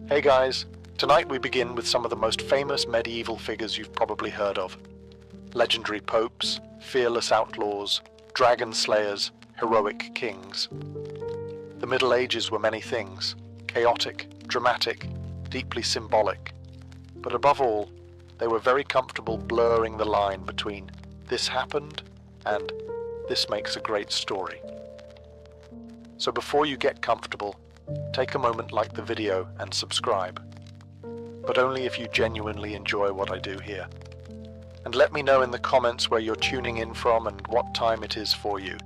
Hey guys, tonight we begin with some of the most famous medieval figures you've probably heard of. Legendary popes, fearless outlaws, dragon slayers, heroic kings. The Middle Ages were many things: chaotic, dramatic, deeply symbolic. But above all, they were very comfortable blurring the line between this happened and this makes a great story. So before you get comfortable, take a moment, like the video and subscribe. But only if you genuinely enjoy what I do here. And let me know in the comments where you're tuning in from and what time it is for you.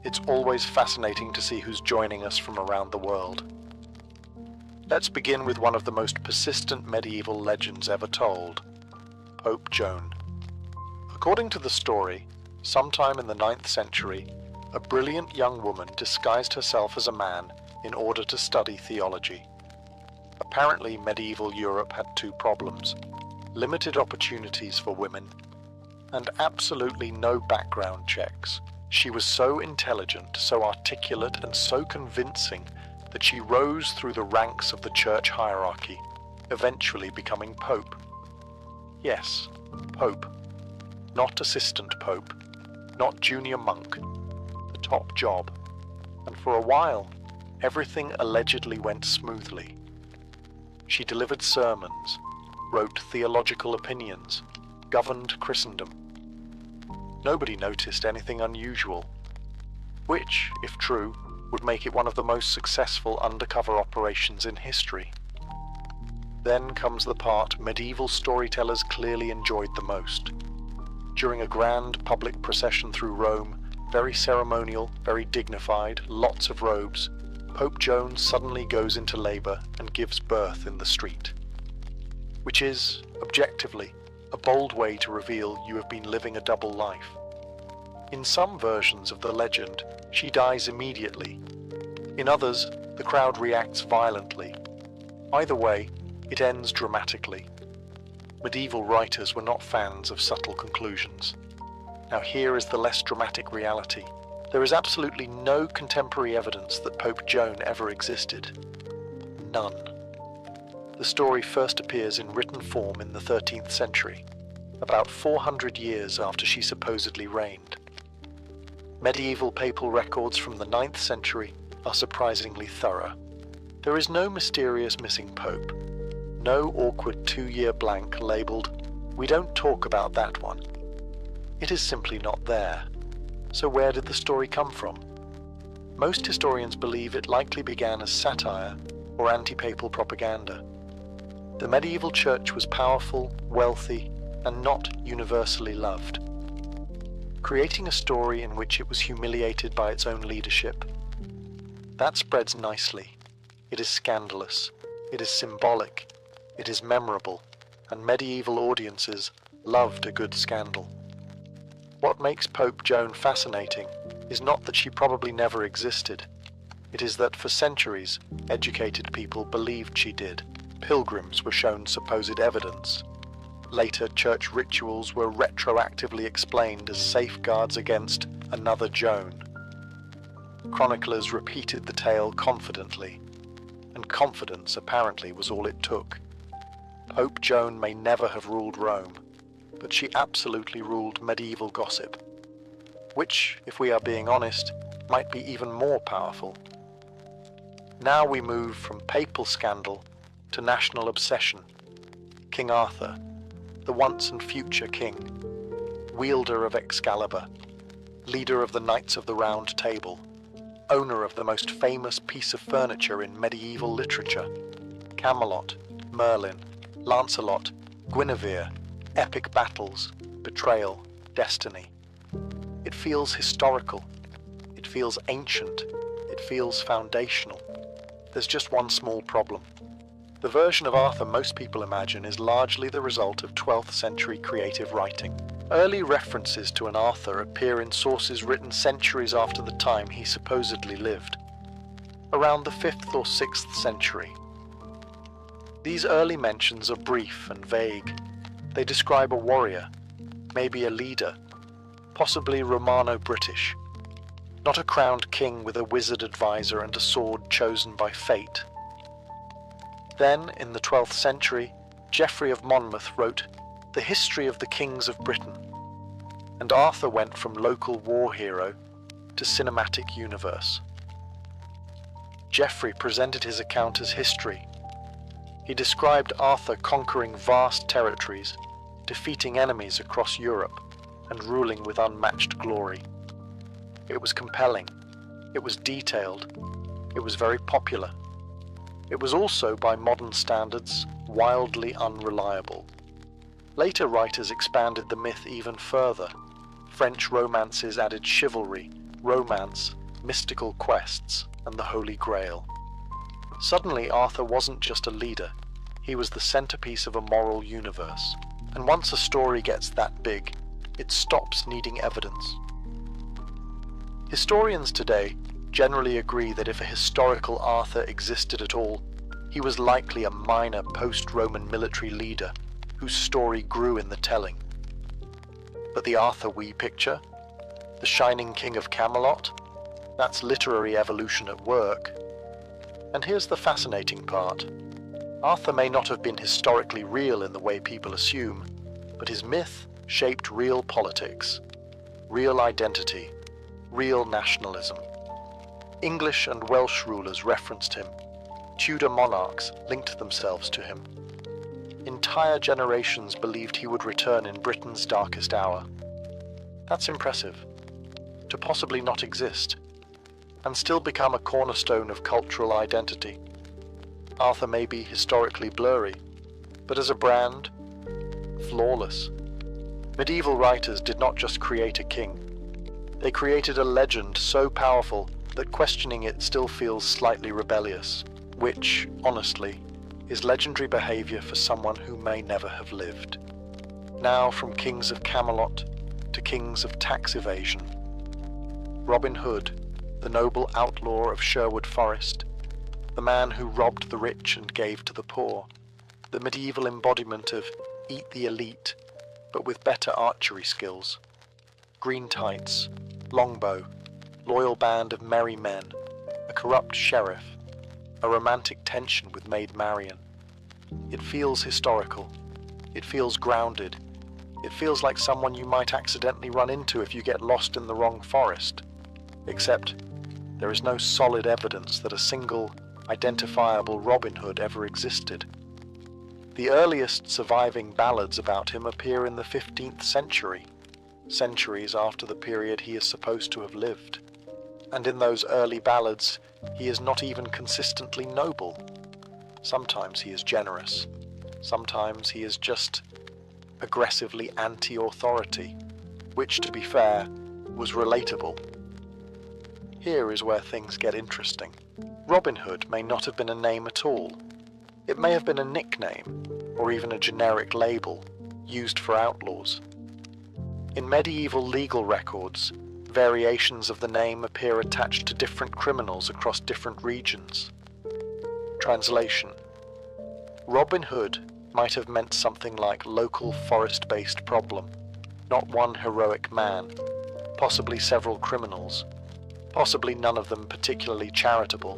It's always fascinating to see who's joining us from around the world. Let's begin with one of the most persistent medieval legends ever told, Pope Joan. According to the story, sometime in the 9th century, a brilliant young woman disguised herself as a man in order to study theology. Apparently, medieval Europe had two problems: limited opportunities for women and absolutely no background checks. She was so intelligent, so articulate, and so convincing that she rose through the ranks of the church hierarchy, eventually becoming pope. Yes, pope. Not assistant pope, not junior monk, the top job. And for a while, everything allegedly went smoothly. She delivered sermons, wrote theological opinions, governed Christendom. Nobody noticed anything unusual, which, if true, would make it one of the most successful undercover operations in history. Then comes the part medieval storytellers clearly enjoyed the most. During a grand public procession through Rome, very ceremonial, very dignified, lots of robes, Pope Joan suddenly goes into labor and gives birth in the street. Which is, objectively, a bold way to reveal you have been living a double life. In some versions of the legend, she dies immediately. In others, the crowd reacts violently. Either way, it ends dramatically. Medieval writers were not fans of subtle conclusions. Now here is the less dramatic reality. There is absolutely no contemporary evidence that Pope Joan ever existed. None. The story first appears in written form in the 13th century, about 400 years after she supposedly reigned. Medieval papal records from the 9th century are surprisingly thorough. There is no mysterious missing pope, no awkward 2-year blank labelled, "We don't talk about that one." It is simply not there. So where did the story come from? Most historians believe it likely began as satire or anti-papal propaganda. The medieval church was powerful, wealthy, and not universally loved. Creating a story in which it was humiliated by its own leadership, that spreads nicely. It is scandalous, it is symbolic, it is memorable, and medieval audiences loved a good scandal. What makes Pope Joan fascinating is not that she probably never existed. It is that for centuries, educated people believed she did. Pilgrims were shown supposed evidence. Later, church rituals were retroactively explained as safeguards against another Joan. Chroniclers repeated the tale confidently, and confidence apparently was all it took. Pope Joan may never have ruled Rome, but she absolutely ruled medieval gossip, which, if we are being honest, might be even more powerful. Now we move from papal scandal to national obsession. King Arthur, the once and future king, wielder of Excalibur, leader of the Knights of the Round Table, owner of the most famous piece of furniture in medieval literature, Camelot, Merlin, Lancelot, Guinevere, epic battles, betrayal, destiny. It feels historical, it feels ancient, it feels foundational. There's just one small problem. The version of Arthur most people imagine is largely the result of 12th century creative writing. Early references to an Arthur appear in sources written centuries after the time he supposedly lived, around the 5th or 6th century. These early mentions are brief and vague. They describe a warrior, maybe a leader, possibly Romano-British, not a crowned king with a wizard advisor and a sword chosen by fate. Then, in the 12th century, Geoffrey of Monmouth wrote The History of the Kings of Britain, and Arthur went from local war hero to cinematic universe. Geoffrey presented his account as history. He described Arthur conquering vast territories, defeating enemies across Europe, and ruling with unmatched glory. It was compelling, it was detailed, it was very popular. It was also, by modern standards, wildly unreliable. Later writers expanded the myth even further. French romances added chivalry, romance, mystical quests, and the Holy Grail. Suddenly, Arthur wasn't just a leader, he was the centerpiece of a moral universe. And once a story gets that big, it stops needing evidence. Historians today generally agree that if a historical Arthur existed at all, he was likely a minor post-Roman military leader whose story grew in the telling. But the Arthur we picture, the shining king of Camelot, that's literary evolution at work. And here's the fascinating part. Arthur may not have been historically real in the way people assume, but his myth shaped real politics, real identity, real nationalism. English and Welsh rulers referenced him. Tudor monarchs linked themselves to him. Entire generations believed he would return in Britain's darkest hour. That's impressive. To possibly not exist, and still become a cornerstone of cultural identity. Arthur may be historically blurry, but as a brand, flawless. Medieval writers did not just create a king. They created a legend so powerful that questioning it still feels slightly rebellious, which, honestly, is legendary behavior for someone who may never have lived. Now from kings of Camelot to kings of tax evasion. Robin Hood, the noble outlaw of Sherwood Forest, the man who robbed the rich and gave to the poor, the medieval embodiment of eat the elite, but with better archery skills. Green tights, longbow, loyal band of merry men, a corrupt sheriff, a romantic tension with Maid Marian. It feels historical. It feels grounded. It feels like someone you might accidentally run into if you get lost in the wrong forest. Except there is no solid evidence that a single, identifiable Robin Hood ever existed. The earliest surviving ballads about him appear in the 15th century, centuries after the period he is supposed to have lived. And in those early ballads, he is not even consistently noble. Sometimes he is generous. Sometimes he is just aggressively anti-authority, which, to be fair, was relatable. Here is where things get interesting. Robin Hood may not have been a name at all. It may have been a nickname, or even a generic label, used for outlaws. In medieval legal records, variations of the name appear attached to different criminals across different regions. Translation: Robin Hood might have meant something like local forest-based problem, not one heroic man, possibly several criminals, possibly none of them particularly charitable.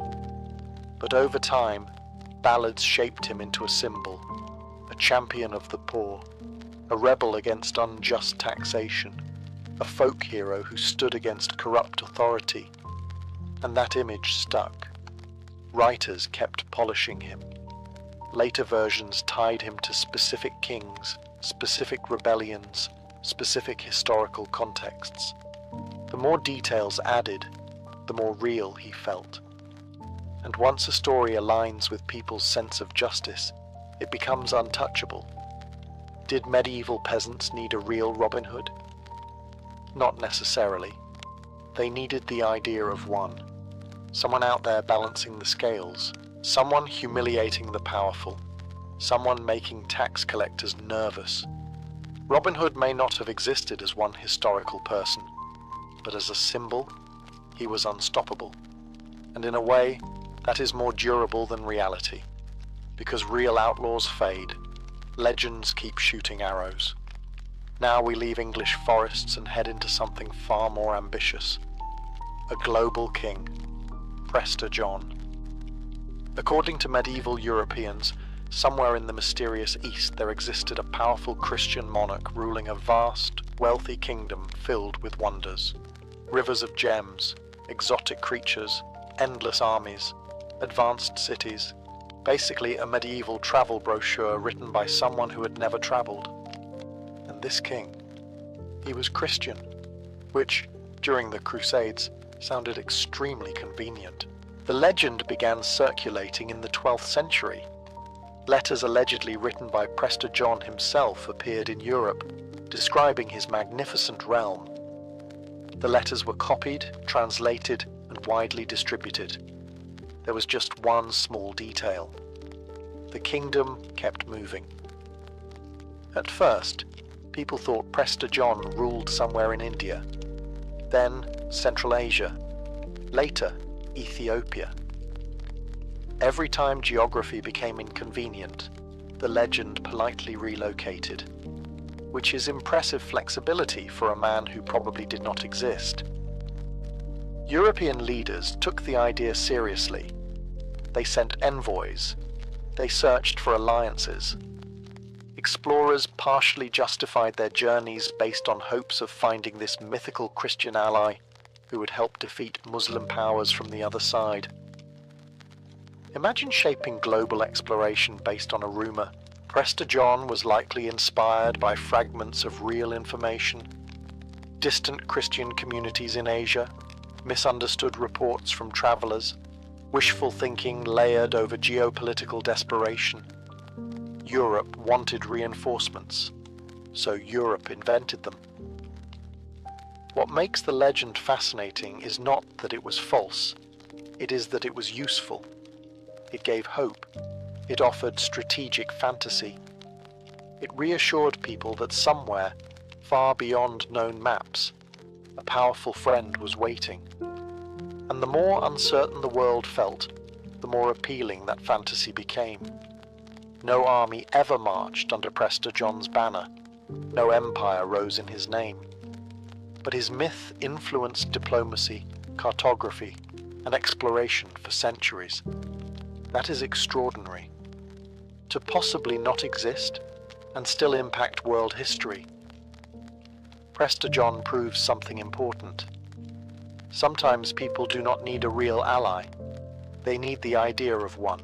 But over time, ballads shaped him into a symbol, a champion of the poor, a rebel against unjust taxation, a folk hero who stood against corrupt authority, and that image stuck. Writers kept polishing him. Later versions tied him to specific kings, specific rebellions, specific historical contexts. The more details added, the more real he felt. And once a story aligns with people's sense of justice, it becomes untouchable. Did medieval peasants need a real Robin Hood? Not necessarily. They needed the idea of one. Someone out there balancing the scales. Someone humiliating the powerful. Someone making tax collectors nervous. Robin Hood may not have existed as one historical person, but as a symbol, he was unstoppable. And in a way, that is more durable than reality. Because real outlaws fade. Legends keep shooting arrows. Now we leave English forests and head into something far more ambitious. A global king. Prester John. According to medieval Europeans, somewhere in the mysterious East there existed a powerful Christian monarch ruling a vast, wealthy kingdom filled with wonders. Rivers of gems, exotic creatures, endless armies, advanced cities. Basically a medieval travel brochure written by someone who had never traveled. And this king, he was Christian, which, during the Crusades, sounded extremely convenient. The legend began circulating in the 12th century. Letters allegedly written by Prester John himself appeared in Europe, describing his magnificent realm. The letters were copied, translated, and widely distributed. There was just one small detail. The kingdom kept moving. At first, people thought Prester John ruled somewhere in India, then Central Asia, later Ethiopia. Every time geography became inconvenient, the legend politely relocated, which is impressive flexibility for a man who probably did not exist. European leaders took the idea seriously. They sent envoys. They searched for alliances. Explorers partially justified their journeys based on hopes of finding this mythical Christian ally who would help defeat Muslim powers from the other side. Imagine shaping global exploration based on a rumor. Prester John was likely inspired by fragments of real information, distant Christian communities in Asia, misunderstood reports from travelers, wishful thinking layered over geopolitical desperation. Europe wanted reinforcements, so Europe invented them. What makes the legend fascinating is not that it was false, it is that it was useful. It gave hope. It offered strategic fantasy. It reassured people that somewhere, far beyond known maps, a powerful friend was waiting. And the more uncertain the world felt, the more appealing that fantasy became. No army ever marched under Prester John's banner. No empire rose in his name. But his myth influenced diplomacy, cartography, and exploration for centuries. That is extraordinary. To possibly not exist and still impact world history. Prester John proves something important. Sometimes people do not need a real ally. They need the idea of one.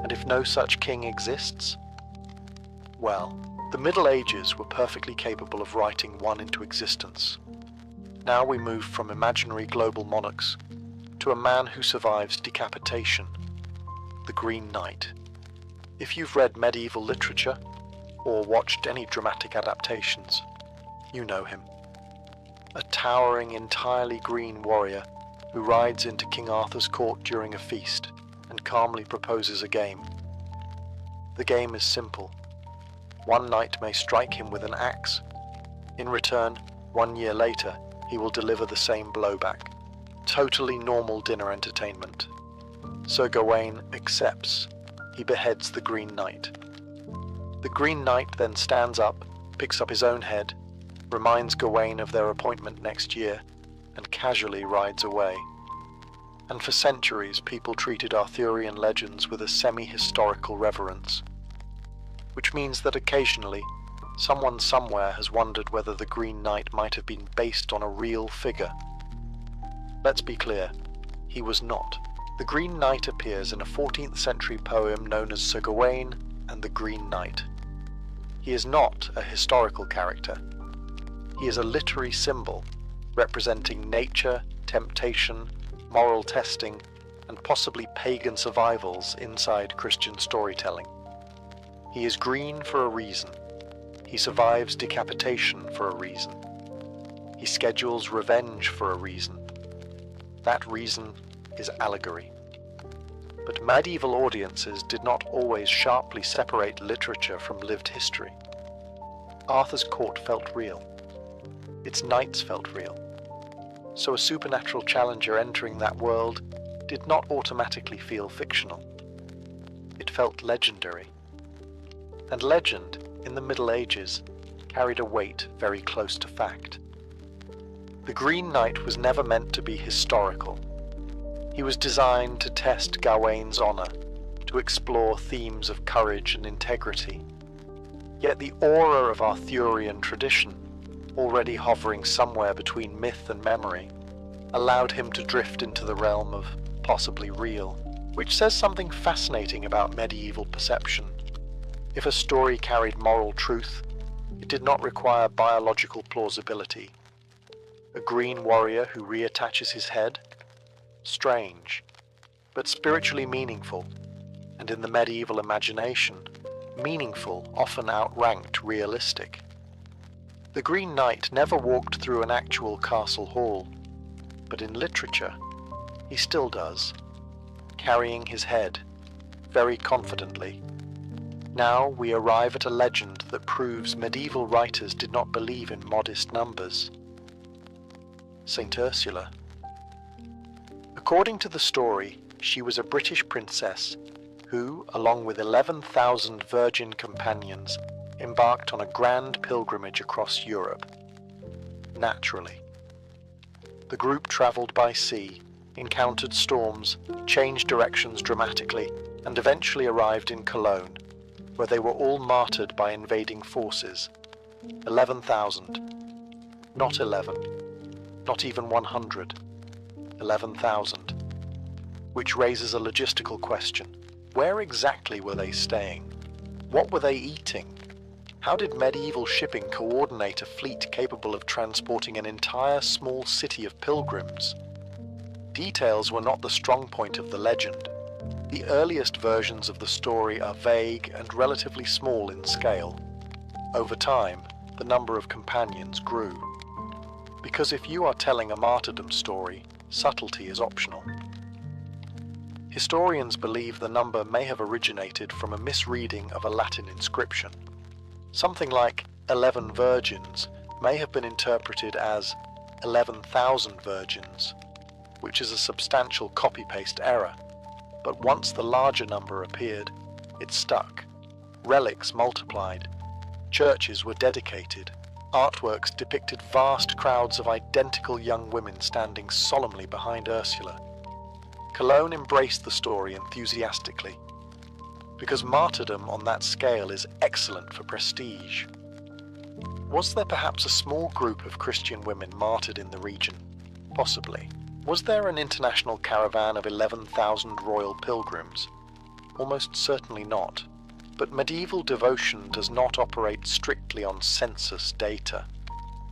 And if no such king exists, well, the Middle Ages were perfectly capable of writing one into existence. Now we move from imaginary global monarchs to a man who survives decapitation, the Green Knight. If you've read medieval literature or watched any dramatic adaptations, you know him. A towering, entirely green warrior who rides into King Arthur's court during a feast and calmly proposes a game. The game is simple. One knight may strike him with an axe. In return, 1 year later, he will deliver the same blowback. Totally normal dinner entertainment. Sir Gawain accepts. He beheads the Green Knight. The Green Knight then stands up, picks up his own head, reminds Gawain of their appointment next year, and casually rides away. And for centuries people treated Arthurian legends with a semi-historical reverence, which means that occasionally someone somewhere has wondered whether the Green Knight might have been based on a real figure. Let's be clear, he was not. The Green Knight appears in a 14th century poem known as Sir Gawain and the Green Knight. He is not a historical character. He is a literary symbol representing nature, temptation, moral testing, and possibly pagan survivals inside Christian storytelling. He is green for a reason. He survives decapitation for a reason. He schedules revenge for a reason. That reason is allegory. But medieval audiences did not always sharply separate literature from lived history. Arthur's court felt real. Its knights felt real. So a supernatural challenger entering that world did not automatically feel fictional. It felt legendary. And legend, in the Middle Ages, carried a weight very close to fact. The Green Knight was never meant to be historical. He was designed to test Gawain's honor, to explore themes of courage and integrity. Yet the aura of Arthurian tradition, already hovering somewhere between myth and memory, allowed him to drift into the realm of possibly real, which says something fascinating about medieval perception. If a story carried moral truth, it did not require biological plausibility. A green warrior who reattaches his head? Strange, but spiritually meaningful, and in the medieval imagination, meaningful often outranked realistic. The Green Knight never walked through an actual castle hall, but in literature, he still does, carrying his head, very confidently. Now we arrive at a legend that proves medieval writers did not believe in modest numbers. Saint Ursula. According to the story, she was a British princess who, along with 11,000 virgin companions, embarked on a grand pilgrimage across Europe. Naturally. The group travelled by sea, encountered storms, changed directions dramatically, and eventually arrived in Cologne, where they were all martyred by invading forces. 11,000. Not 11. Not even 100. 11,000. Which raises a logistical question. Where exactly were they staying? What were they eating? How did medieval shipping coordinate a fleet capable of transporting an entire small city of pilgrims? Details were not the strong point of the legend. The earliest versions of the story are vague and relatively small in scale. Over time, the number of companions grew. Because if you are telling a martyrdom story, subtlety is optional. Historians believe the number may have originated from a misreading of a Latin inscription. Something like 11 virgins may have been interpreted as 11,000 virgins, which is a substantial copy-paste error. But once the larger number appeared, it stuck. Relics multiplied. Churches were dedicated. Artworks depicted vast crowds of identical young women standing solemnly behind Ursula. Cologne embraced the story enthusiastically, because martyrdom on that scale is excellent for prestige. Was there perhaps a small group of Christian women martyred in the region? Possibly. Was there an international caravan of 11,000 royal pilgrims? Almost certainly not. But medieval devotion does not operate strictly on census data.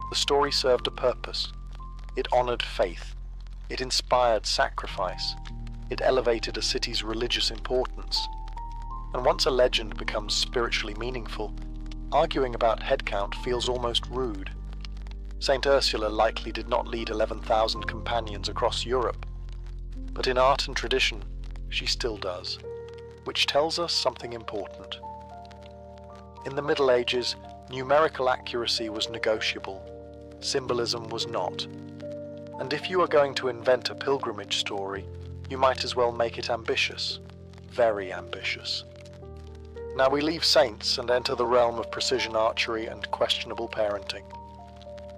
The story served a purpose. It honored faith. It inspired sacrifice. It elevated a city's religious importance. And once a legend becomes spiritually meaningful, arguing about headcount feels almost rude. Saint Ursula likely did not lead 11,000 companions across Europe, but in art and tradition, she still does, which tells us something important. In the Middle Ages, numerical accuracy was negotiable, symbolism was not. And if you are going to invent a pilgrimage story, you might as well make it ambitious, very ambitious. Now we leave saints and enter the realm of precision archery and questionable parenting.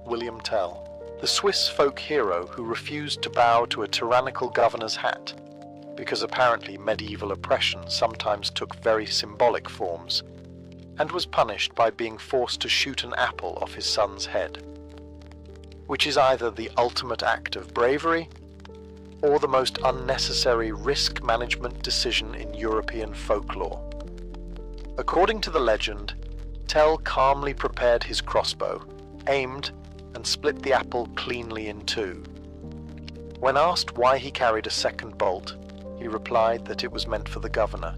William Tell, the Swiss folk hero who refused to bow to a tyrannical governor's hat, because apparently medieval oppression sometimes took very symbolic forms, and was punished by being forced to shoot an apple off his son's head, which is either the ultimate act of bravery or the most unnecessary risk management decision in European folklore. According to the legend, Tell calmly prepared his crossbow, aimed, and split the apple cleanly in two. When asked why he carried a second bolt, he replied that it was meant for the governor,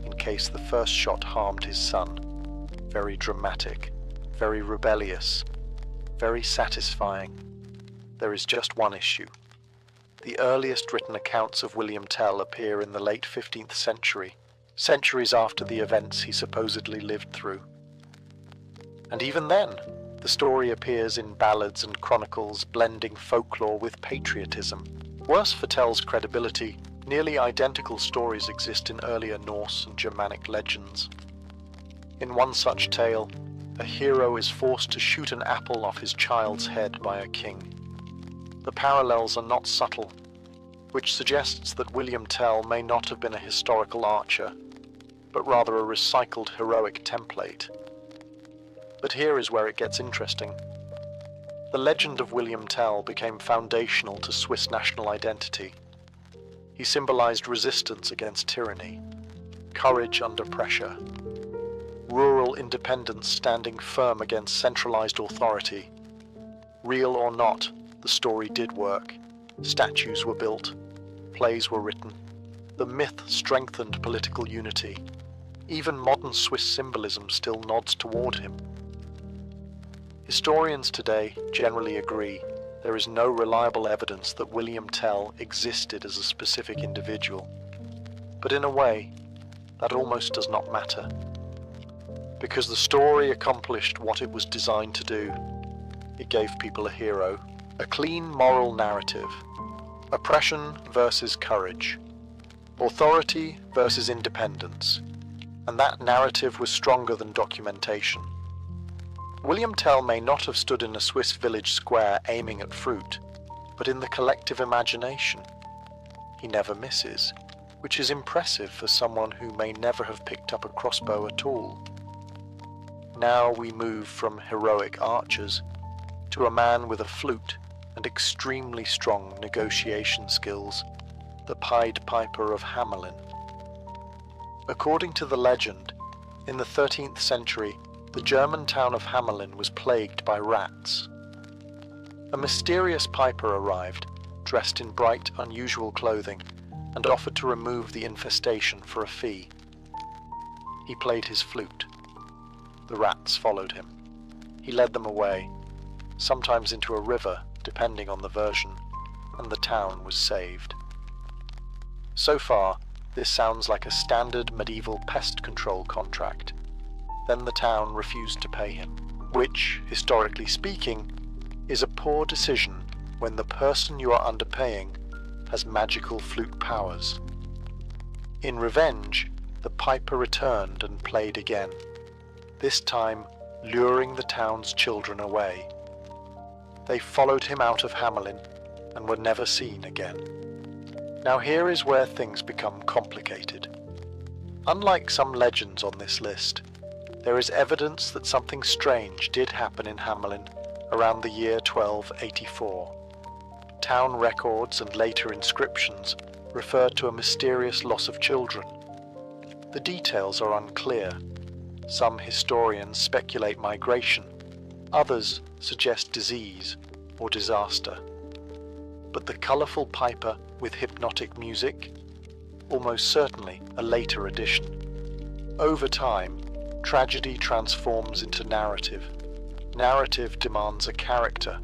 in case the first shot harmed his son. Very dramatic, very rebellious, very satisfying. There is just one issue. The earliest written accounts of William Tell appear in the late 15th century, centuries after the events he supposedly lived through. And even then, the story appears in ballads and chronicles blending folklore with patriotism. Worse for Tell's credibility, nearly identical stories exist in earlier Norse and Germanic legends. In one such tale, a hero is forced to shoot an apple off his child's head by a king. The parallels are not subtle. which suggests that William Tell may not have been a historical archer, but rather a recycled heroic template. But here is where it gets interesting. The legend of William Tell became foundational to Swiss national identity. He symbolized resistance against tyranny, courage under pressure, rural independence standing firm against centralized authority. Real or not, the story did work. Statues were built, plays were written. The myth strengthened political unity. Even modern Swiss symbolism still nods toward him. Historians today generally agree there is no reliable evidence that William Tell existed as a specific individual. But in a way, that almost does not matter. Because the story accomplished what it was designed to do. It gave people a hero, a clean moral narrative, oppression versus courage, authority versus independence, and that narrative was stronger than documentation. William Tell may not have stood in a Swiss village square aiming at fruit, but in the collective imagination. He never misses, which is impressive for someone who may never have picked up a crossbow at all. Now we move from heroic archers to a man with a flute and extremely strong negotiation skills, the Pied Piper of Hamelin. According to the legend, in the 13th century, the German town of Hamelin was plagued by rats. A mysterious piper arrived, dressed in bright, unusual clothing, and offered to remove the infestation for a fee. He played his flute. The rats followed him. He led them away, sometimes into a river, depending on the version, and the town was saved. So far, this sounds like a standard medieval pest control contract. Then the town refused to pay him, which, historically speaking, is a poor decision when the person you are underpaying has magical flute powers. In revenge, the piper returned and played again, this time luring the town's children away. They followed him out of Hamelin and were never seen again. Now here is where things become complicated. Unlike some legends on this list, there is evidence that something strange did happen in Hamelin around the year 1284. Town records and later inscriptions refer to a mysterious loss of children. The details are unclear. Some historians speculate migration, others suggest disease or disaster. But the colourful piper with hypnotic music? Almost certainly a later addition. Over time, tragedy transforms into narrative. Narrative demands a character,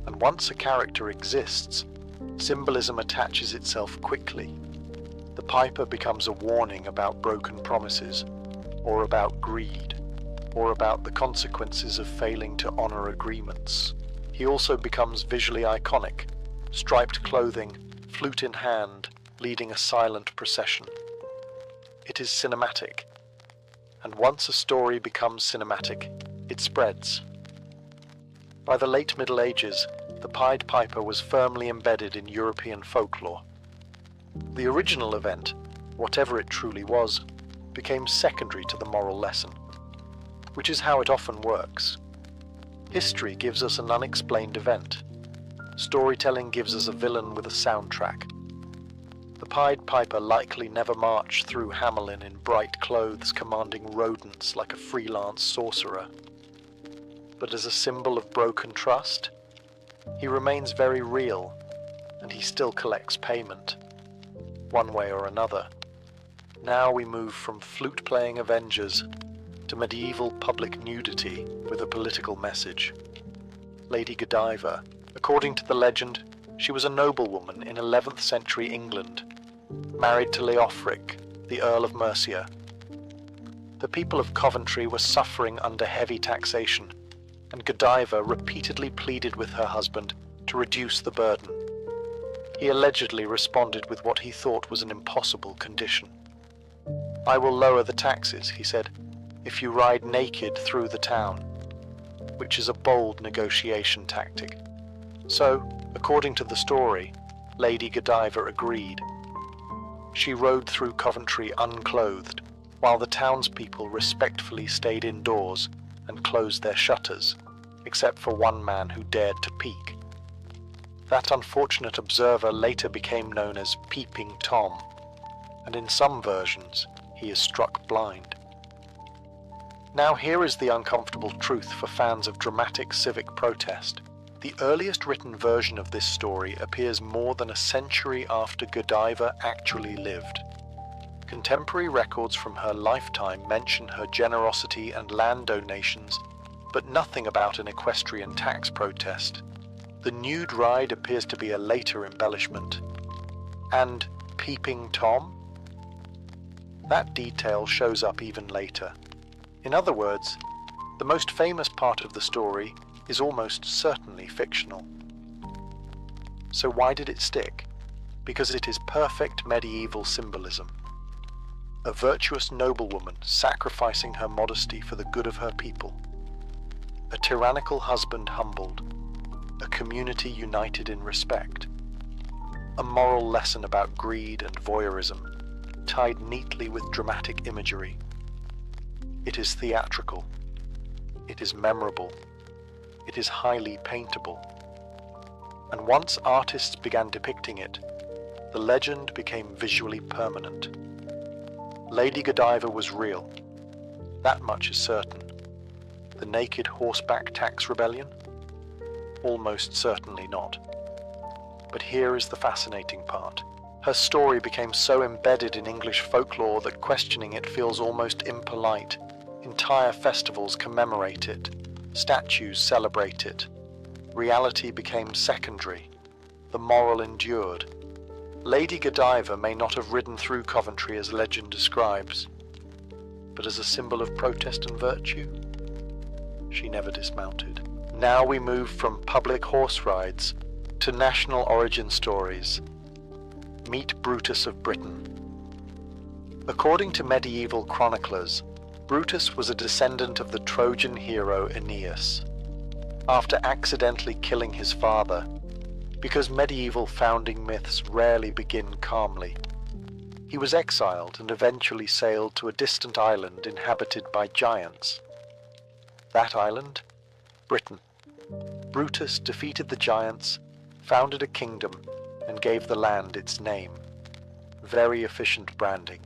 and once a character exists, symbolism attaches itself quickly. The piper becomes a warning about broken promises, or about greed, or about the consequences of failing to honour agreements. He also becomes visually iconic, striped clothing, flute in hand, leading a silent procession. It is cinematic, and once a story becomes cinematic, it spreads. By the late Middle Ages, the Pied Piper was firmly embedded in European folklore. The original event, whatever it truly was, became secondary to the moral lesson, which is how it often works. History gives us an unexplained event. Storytelling gives us a villain with a soundtrack. The Pied Piper likely never marched through Hamelin in bright clothes commanding rodents like a freelance sorcerer. But as a symbol of broken trust, he remains very real, and he still collects payment, one way or another. Now we move from flute-playing avengers to medieval public nudity with a political message. Lady Godiva. According to the legend, she was a noblewoman in 11th century England, married to Leofric, the Earl of Mercia. The people of Coventry were suffering under heavy taxation, and Godiva repeatedly pleaded with her husband to reduce the burden. He allegedly responded with what he thought was an impossible condition. "I will lower the taxes," he said, "if you ride naked through the town," which is a bold negotiation tactic. So, according to the story, Lady Godiva agreed. She rode through Coventry unclothed, while the townspeople respectfully stayed indoors and closed their shutters, except for one man who dared to peek. That unfortunate observer later became known as Peeping Tom, and in some versions he is struck blind. Now here is the uncomfortable truth for fans of dramatic civic protest. The earliest written version of this story appears more than a century after Godiva actually lived. Contemporary records from her lifetime mention her generosity and land donations, but nothing about an equestrian tax protest. The nude ride appears to be a later embellishment. And Peeping Tom? That detail shows up even later. In other words, the most famous part of the story is almost certainly fictional. So why did it stick? Because it is perfect medieval symbolism. A virtuous noblewoman sacrificing her modesty for the good of her people. A tyrannical husband humbled. A community united in respect. A moral lesson about greed and voyeurism, tied neatly with dramatic imagery. It is theatrical. It is memorable. It is highly paintable. And once artists began depicting it, the legend became visually permanent. Lady Godiva was real. That much is certain. The naked horseback tax rebellion? Almost certainly not. But here is the fascinating part. Her story became so embedded in English folklore that questioning it feels almost impolite. Entire festivals commemorate it. Statues celebrate it. Reality became secondary. The moral endured. Lady Godiva may not have ridden through Coventry as legend describes, but as a symbol of protest and virtue, she never dismounted. Now we move from public horse rides to national origin stories. Meet Brutus of Britain. According to medieval chroniclers, Brutus was a descendant of the Trojan hero Aeneas. After accidentally killing his father, because medieval founding myths rarely begin calmly, he was exiled and eventually sailed to a distant island inhabited by giants. That island? Britain. Brutus defeated the giants, founded a kingdom, and gave the land its name. Very efficient branding.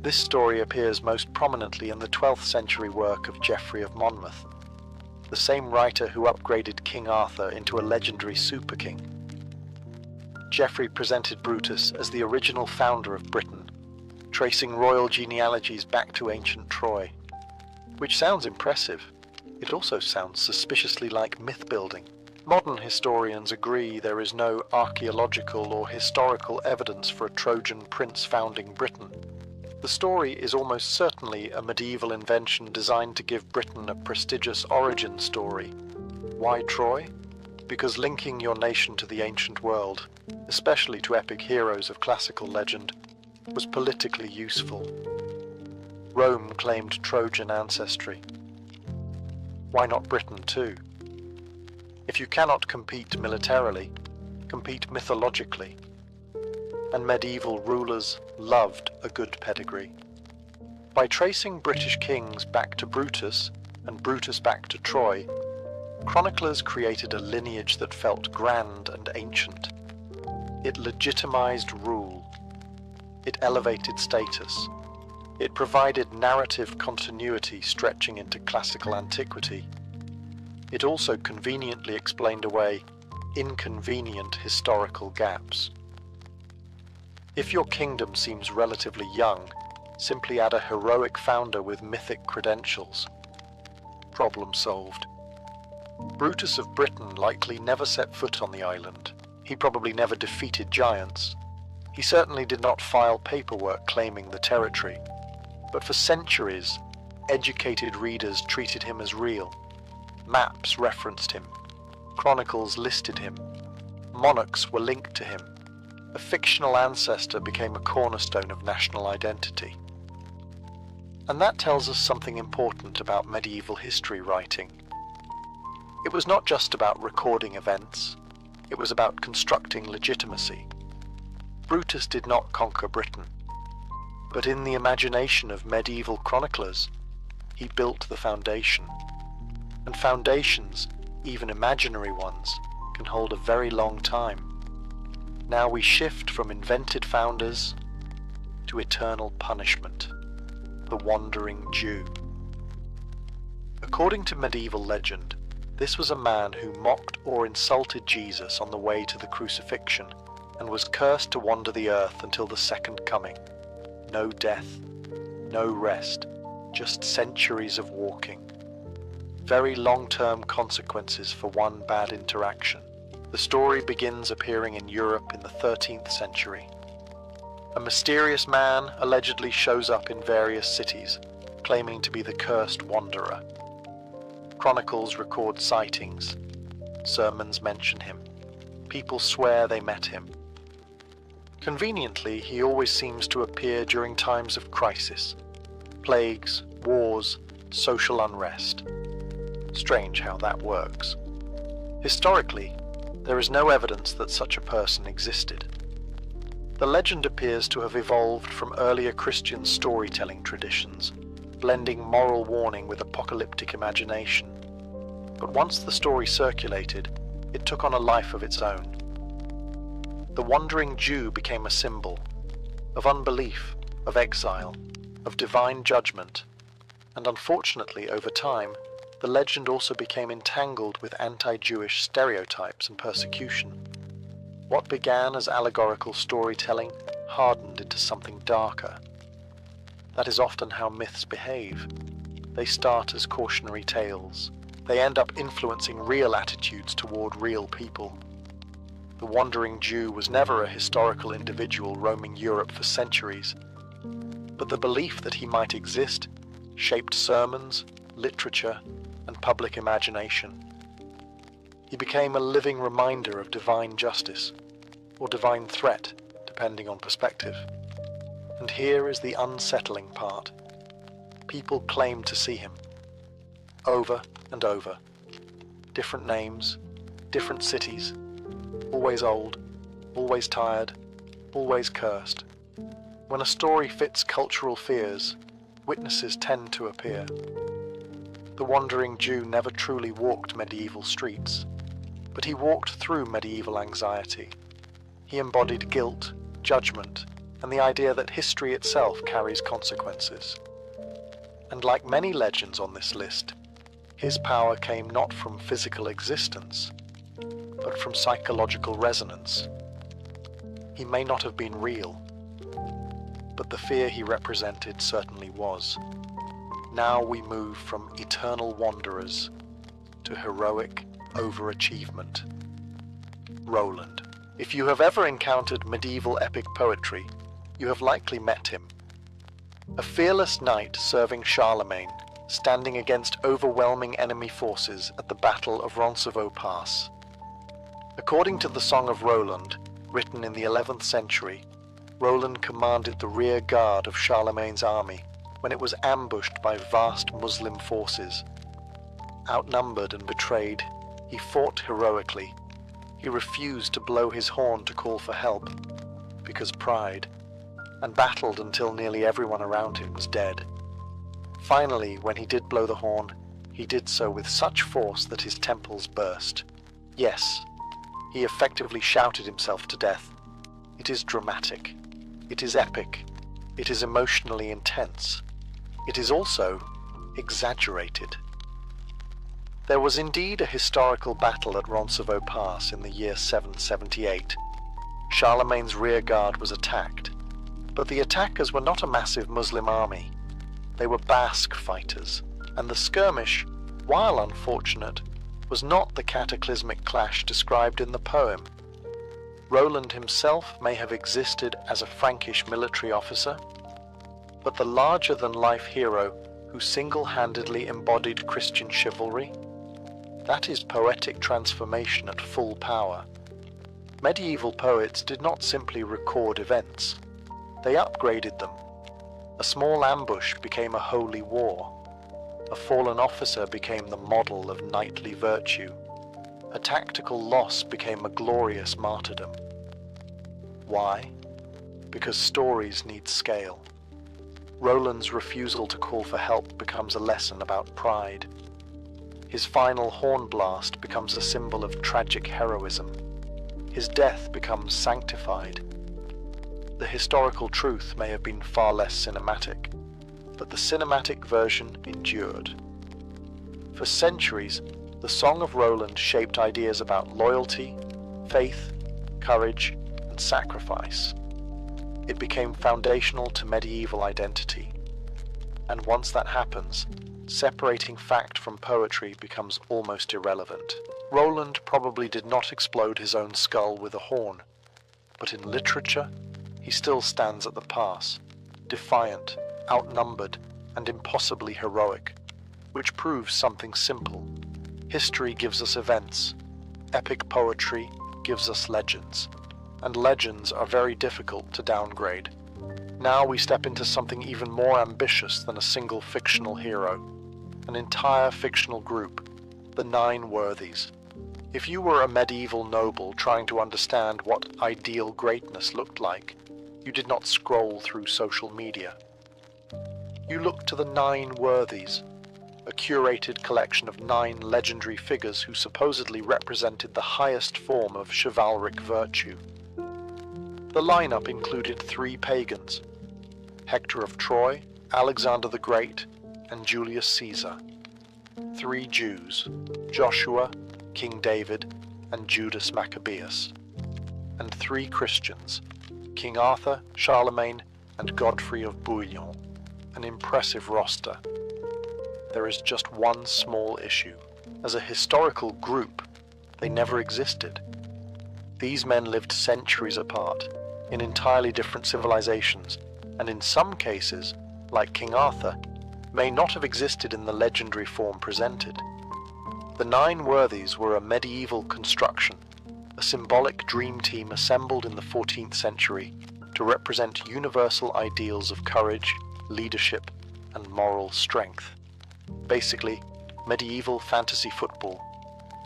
This story appears most prominently in the 12th century work of Geoffrey of Monmouth, the same writer who upgraded King Arthur into a legendary super king. Geoffrey presented Brutus as the original founder of Britain, tracing royal genealogies back to ancient Troy. Which sounds impressive. It also sounds suspiciously like myth-building. Modern historians agree there is no archaeological or historical evidence for a Trojan prince founding Britain. The story is almost certainly a medieval invention designed to give Britain a prestigious origin story. Why Troy? Because linking your nation to the ancient world, especially to epic heroes of classical legend, was politically useful. Rome claimed Trojan ancestry. Why not Britain too? If you cannot compete militarily, compete mythologically. And medieval rulers loved a good pedigree. By tracing British kings back to Brutus and Brutus back to Troy, chroniclers created a lineage that felt grand and ancient. It legitimized rule. It elevated status. It provided narrative continuity stretching into classical antiquity. It also conveniently explained away inconvenient historical gaps. If your kingdom seems relatively young, simply add a heroic founder with mythic credentials. Problem solved. Brutus of Britain likely never set foot on the island. He probably never defeated giants. He certainly did not file paperwork claiming the territory. But for centuries, educated readers treated him as real. Maps referenced him. Chronicles listed him. Monarchs were linked to him. A fictional ancestor became a cornerstone of national identity. And that tells us something important about medieval history writing. It was not just about recording events. It was about constructing legitimacy. Brutus did not conquer Britain, but in the imagination of medieval chroniclers, he built the foundation. And foundations, even imaginary ones, can hold a very long time. Now we shift from invented founders to eternal punishment, the wandering Jew. According to medieval legend, this was a man who mocked or insulted Jesus on the way to the crucifixion and was cursed to wander the earth until the second coming. No death, no rest, just centuries of walking. Very long-term consequences for one bad interaction. The story begins appearing in Europe in the 13th century. A mysterious man allegedly shows up in various cities, claiming to be the cursed wanderer. Chronicles record sightings. Sermons mention him. People swear they met him. Conveniently, he always seems to appear during times of crisis. Plagues, wars, social unrest. Strange how that works. Historically, there is no evidence that such a person existed. The legend appears to have evolved from earlier Christian storytelling traditions, blending moral warning with apocalyptic imagination. But once the story circulated, it took on a life of its own. The wandering Jew became a symbol of unbelief, of exile, of divine judgment, and unfortunately, over time, the legend also became entangled with anti-Jewish stereotypes and persecution. What began as allegorical storytelling hardened into something darker. That is often how myths behave. They start as cautionary tales. They end up influencing real attitudes toward real people. The wandering Jew was never a historical individual roaming Europe for centuries, but the belief that he might exist shaped sermons, literature, and public imagination. He became a living reminder of divine justice, or divine threat, depending on perspective. And here is the unsettling part. People claimed to see him, over and over. Different names, different cities, always old, always tired, always cursed. When a story fits cultural fears, witnesses tend to appear. The wandering Jew never truly walked medieval streets, but he walked through medieval anxiety. He embodied guilt, judgment, and the idea that history itself carries consequences. And like many legends on this list, his power came not from physical existence, but from psychological resonance. He may not have been real, but the fear he represented certainly was. Now we move from eternal wanderers to heroic overachievement. Roland. If you have ever encountered medieval epic poetry, you have likely met him. A fearless knight serving Charlemagne, standing against overwhelming enemy forces at the Battle of Roncesvalles Pass. According to the Song of Roland, written in the 11th century, Roland commanded the rear guard of Charlemagne's army when it was ambushed by vast Muslim forces. Outnumbered and betrayed, he fought heroically. He refused to blow his horn to call for help, because pride, and battled until nearly everyone around him was dead. Finally, when he did blow the horn, he did so with such force that his temples burst. Yes, he effectively shouted himself to death. It is dramatic. It is epic. It is emotionally intense. It is also exaggerated. There was indeed a historical battle at Roncesvalles Pass in the year 778. Charlemagne's rear guard was attacked, but the attackers were not a massive Muslim army. They were Basque fighters, and the skirmish, while unfortunate, was not the cataclysmic clash described in the poem. Roland himself may have existed as a Frankish military officer, but the larger-than-life hero who single-handedly embodied Christian chivalry, that is poetic transformation at full power. Medieval poets did not simply record events. They upgraded them. A small ambush became a holy war. A fallen officer became the model of knightly virtue. a tactical loss became a glorious martyrdom. Why? Because stories need scale. Roland's refusal to call for help becomes a lesson about pride. His final horn blast becomes a symbol of tragic heroism. His death becomes sanctified. The historical truth may have been far less cinematic, but the cinematic version endured. For centuries, the Song of Roland shaped ideas about loyalty, faith, courage, and sacrifice. It became foundational to medieval identity. And once that happens, separating fact from poetry becomes almost irrelevant. Roland probably did not explode his own skull with a horn, but in literature, he still stands at the pass, defiant, outnumbered, and impossibly heroic, which proves something simple. History gives us events, epic poetry gives us legends, and legends are very difficult to downgrade. Now we step into something even more ambitious than a single fictional hero, an entire fictional group, the Nine Worthies. If you were a medieval noble trying to understand what ideal greatness looked like, you did not scroll through social media. You looked to the Nine Worthies, a curated collection of 9 legendary figures who supposedly represented the highest form of chivalric virtue. The lineup included 3 pagans: Hector of Troy, Alexander the Great, and Julius Caesar; 3 Jews, Joshua, King David, and Judas Maccabeus; and 3 Christians, King Arthur, Charlemagne, and Godfrey of Bouillon. An impressive roster. There is just one small issue. As a historical group, they never existed. These men lived centuries apart, in entirely different civilizations, and in some cases, like King Arthur, may not have existed in the legendary form presented. The Nine Worthies were a medieval construction, a symbolic dream team assembled in the 14th century to represent universal ideals of courage, leadership, and moral strength. Basically, medieval fantasy football.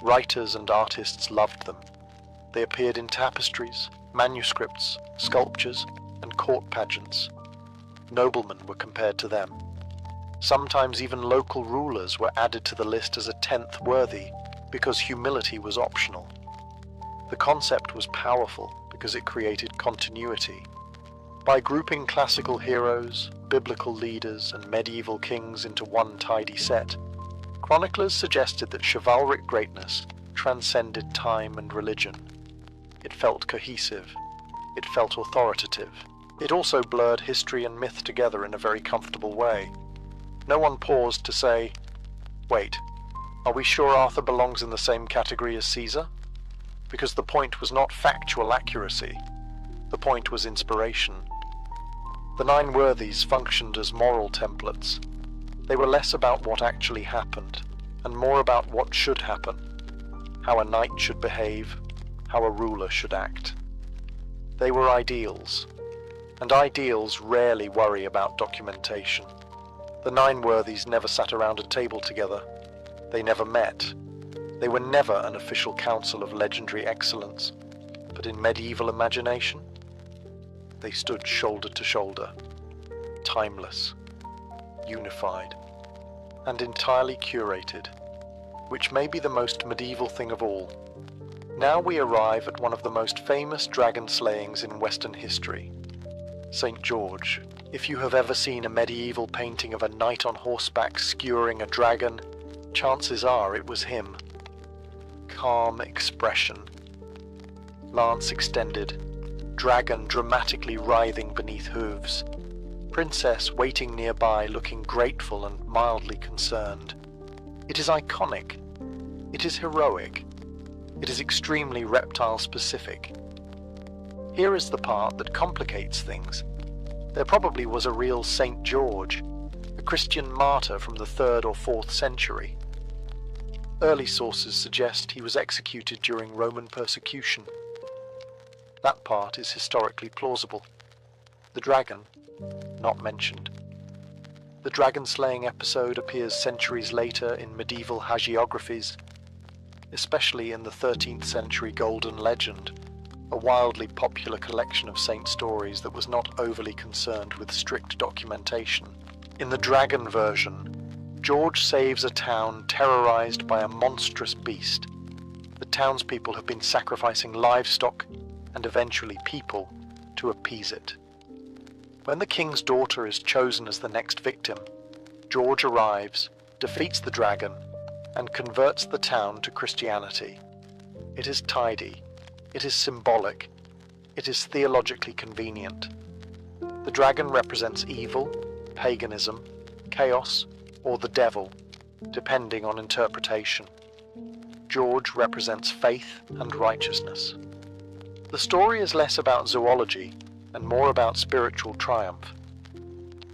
Writers and artists loved them. They appeared in tapestries, manuscripts, sculptures, and court pageants. Noblemen were compared to them. Sometimes even local rulers were added to the list as a 10th worthy because humility was optional. The concept was powerful because it created continuity. By grouping classical heroes, biblical leaders, and medieval kings into one tidy set, chroniclers suggested that chivalric greatness transcended time and religion. It felt cohesive. It felt authoritative. It also blurred history and myth together in a very comfortable way. No one paused to say, wait, are we sure Arthur belongs in the same category as Caesar? Because the point was not factual accuracy. The point was inspiration. The Nine Worthies functioned as moral templates. They were less about what actually happened, and more about what should happen, how a knight should behave, how a ruler should act. They were ideals, and ideals rarely worry about documentation. The Nine Worthies never sat around a table together. They never met. They were never an official council of legendary excellence, but in medieval imagination, they stood shoulder to shoulder, timeless, unified, and entirely curated, which may be the most medieval thing of all. Now we arrive at one of the most famous dragon slayings in Western history, St. George. If you have ever seen a medieval painting of a knight on horseback skewering a dragon, chances are it was him. Calm expression, lance extended, dragon dramatically writhing beneath hooves, princess waiting nearby looking grateful and mildly concerned. It is iconic. It is heroic. It is extremely reptile-specific. Here is the part that complicates things. There probably was a real St. George, a Christian martyr from the 3rd or 4th century. Early sources suggest he was executed during Roman persecution. That part is historically plausible. The dragon, not mentioned. The dragon-slaying episode appears centuries later in medieval hagiographies. especially in the 13th century Golden Legend, a wildly popular collection of saint stories that was not overly concerned with strict documentation. In the dragon version, George saves a town terrorized by a monstrous beast. The townspeople have been sacrificing livestock and eventually people to appease it. When the king's daughter is chosen as the next victim, George arrives, defeats the dragon, and converts the town to Christianity. It is tidy, it is symbolic, it is theologically convenient. The dragon represents evil, paganism, chaos, or the devil, depending on interpretation. George represents faith and righteousness. The story is less about zoology and more about spiritual triumph.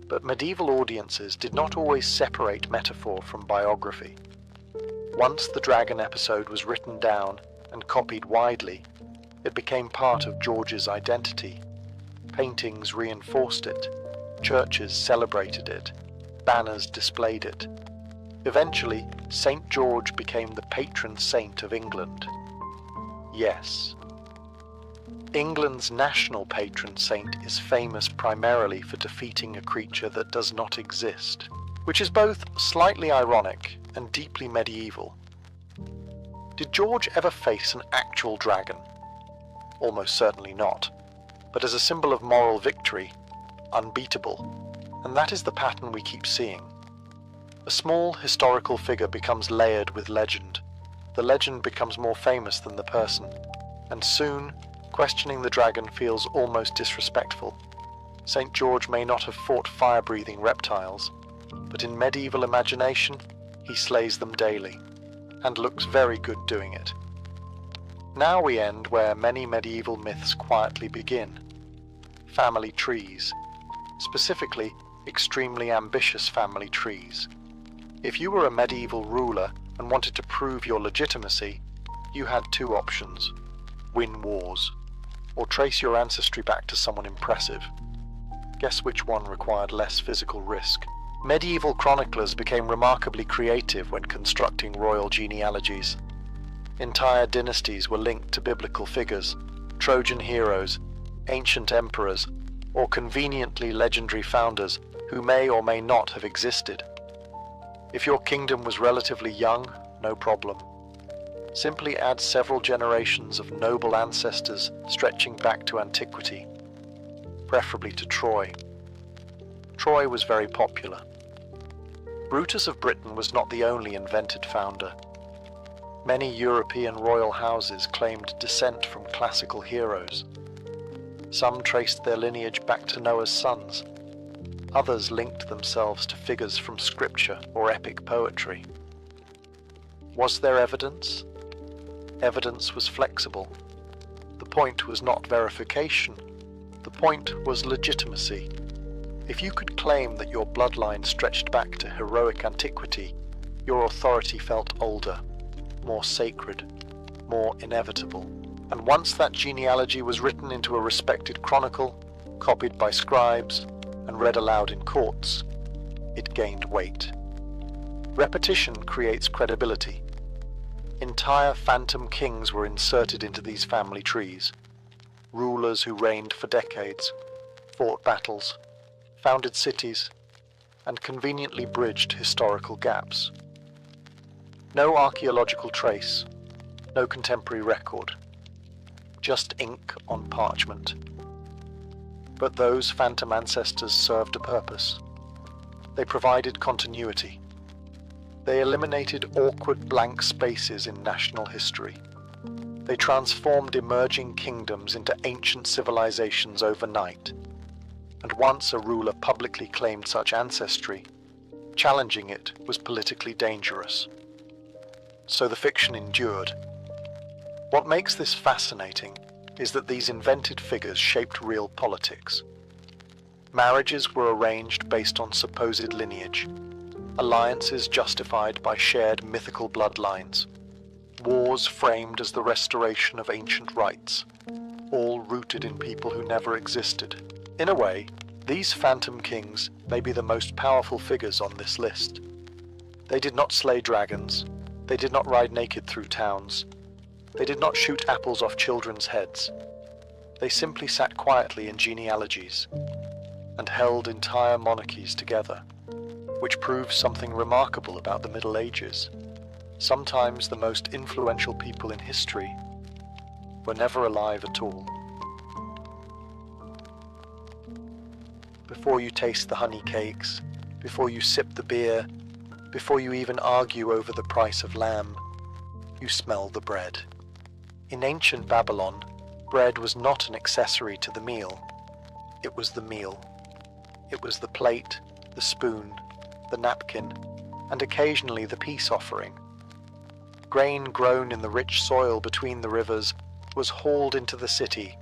But medieval audiences did not always separate metaphor from biography. Once the dragon episode was written down and copied widely, it became part of George's identity. Paintings reinforced it, churches celebrated it, banners displayed it. Eventually, St. George became the patron saint of England. Yes, England's national patron saint is famous primarily for defeating a creature that does not exist, which is both slightly ironic and deeply medieval. Did George ever face an actual dragon? Almost certainly not, but as a symbol of moral victory, unbeatable, and that is the pattern we keep seeing. A small historical figure becomes layered with legend. The legend becomes more famous than the person, and soon, questioning the dragon feels almost disrespectful. St. George may not have fought fire-breathing reptiles, but in medieval imagination, he slays them daily, and looks very good doing it. Now we end where many medieval myths quietly begin. Family trees, specifically extremely ambitious family trees. If you were a medieval ruler and wanted to prove your legitimacy, you had two options: win wars, or trace your ancestry back to someone impressive. Guess which one required less physical risk? Medieval chroniclers became remarkably creative when constructing royal genealogies. Entire dynasties were linked to biblical figures, Trojan heroes, ancient emperors, or conveniently legendary founders who may or may not have existed. If your kingdom was relatively young, no problem. Simply add several generations of noble ancestors stretching back to antiquity, preferably to Troy. Troy was very popular. Brutus of Britain was not the only invented founder. Many European royal houses claimed descent from classical heroes. Some traced their lineage back to Noah's sons. Others linked themselves to figures from scripture or epic poetry. Was there evidence? Evidence was flexible. The point was not verification. The point was legitimacy. If you could claim that your bloodline stretched back to heroic antiquity, your authority felt older, more sacred, more inevitable. And once that genealogy was written into a respected chronicle, copied by scribes, and read aloud in courts, it gained weight. Repetition creates credibility. Entire phantom kings were inserted into these family trees. Rulers who reigned for decades, fought battles, founded cities, and conveniently bridged historical gaps. No archaeological trace, no contemporary record, just ink on parchment. But those phantom ancestors served a purpose. They provided continuity. They eliminated awkward blank spaces in national history. They transformed emerging kingdoms into ancient civilizations overnight. And once a ruler publicly claimed such ancestry, challenging it was politically dangerous. So the fiction endured. What makes this fascinating is that these invented figures shaped real politics. Marriages were arranged based on supposed lineage, alliances justified by shared mythical bloodlines, wars framed as the restoration of ancient rights, all rooted in people who never existed. In a way, these phantom kings may be the most powerful figures on this list. They did not slay dragons, They did not ride naked through towns. They did not shoot apples off children's heads. They simply sat quietly in genealogies and held entire monarchies together, which proves something remarkable about the Middle Ages. Sometimes the most influential people in history were never alive at all. Before you taste the honey cakes, before you sip the beer, before you even argue over the price of lamb, you smell the bread. In ancient Babylon, bread was not an accessory to the meal. It was the meal. It was the plate, the spoon, the napkin, and occasionally the peace offering. Grain grown in the rich soil between the rivers was hauled into the city,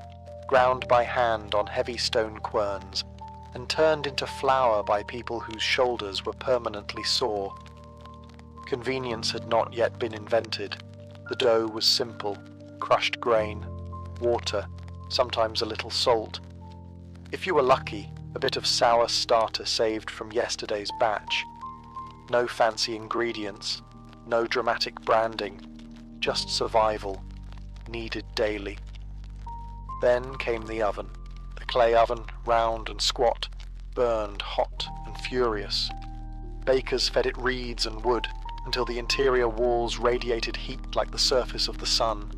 ground by hand on heavy stone querns, and turned into flour by people whose shoulders were permanently sore. Convenience had not yet been invented. The dough was simple: crushed grain, water, sometimes a little salt. If you were lucky, a bit of sour starter saved from yesterday's batch. No fancy ingredients, no dramatic branding, just survival, needed daily. Then came the oven. The clay oven, round and squat, burned hot and furious. Bakers fed it reeds and wood until the interior walls radiated heat like the surface of the sun.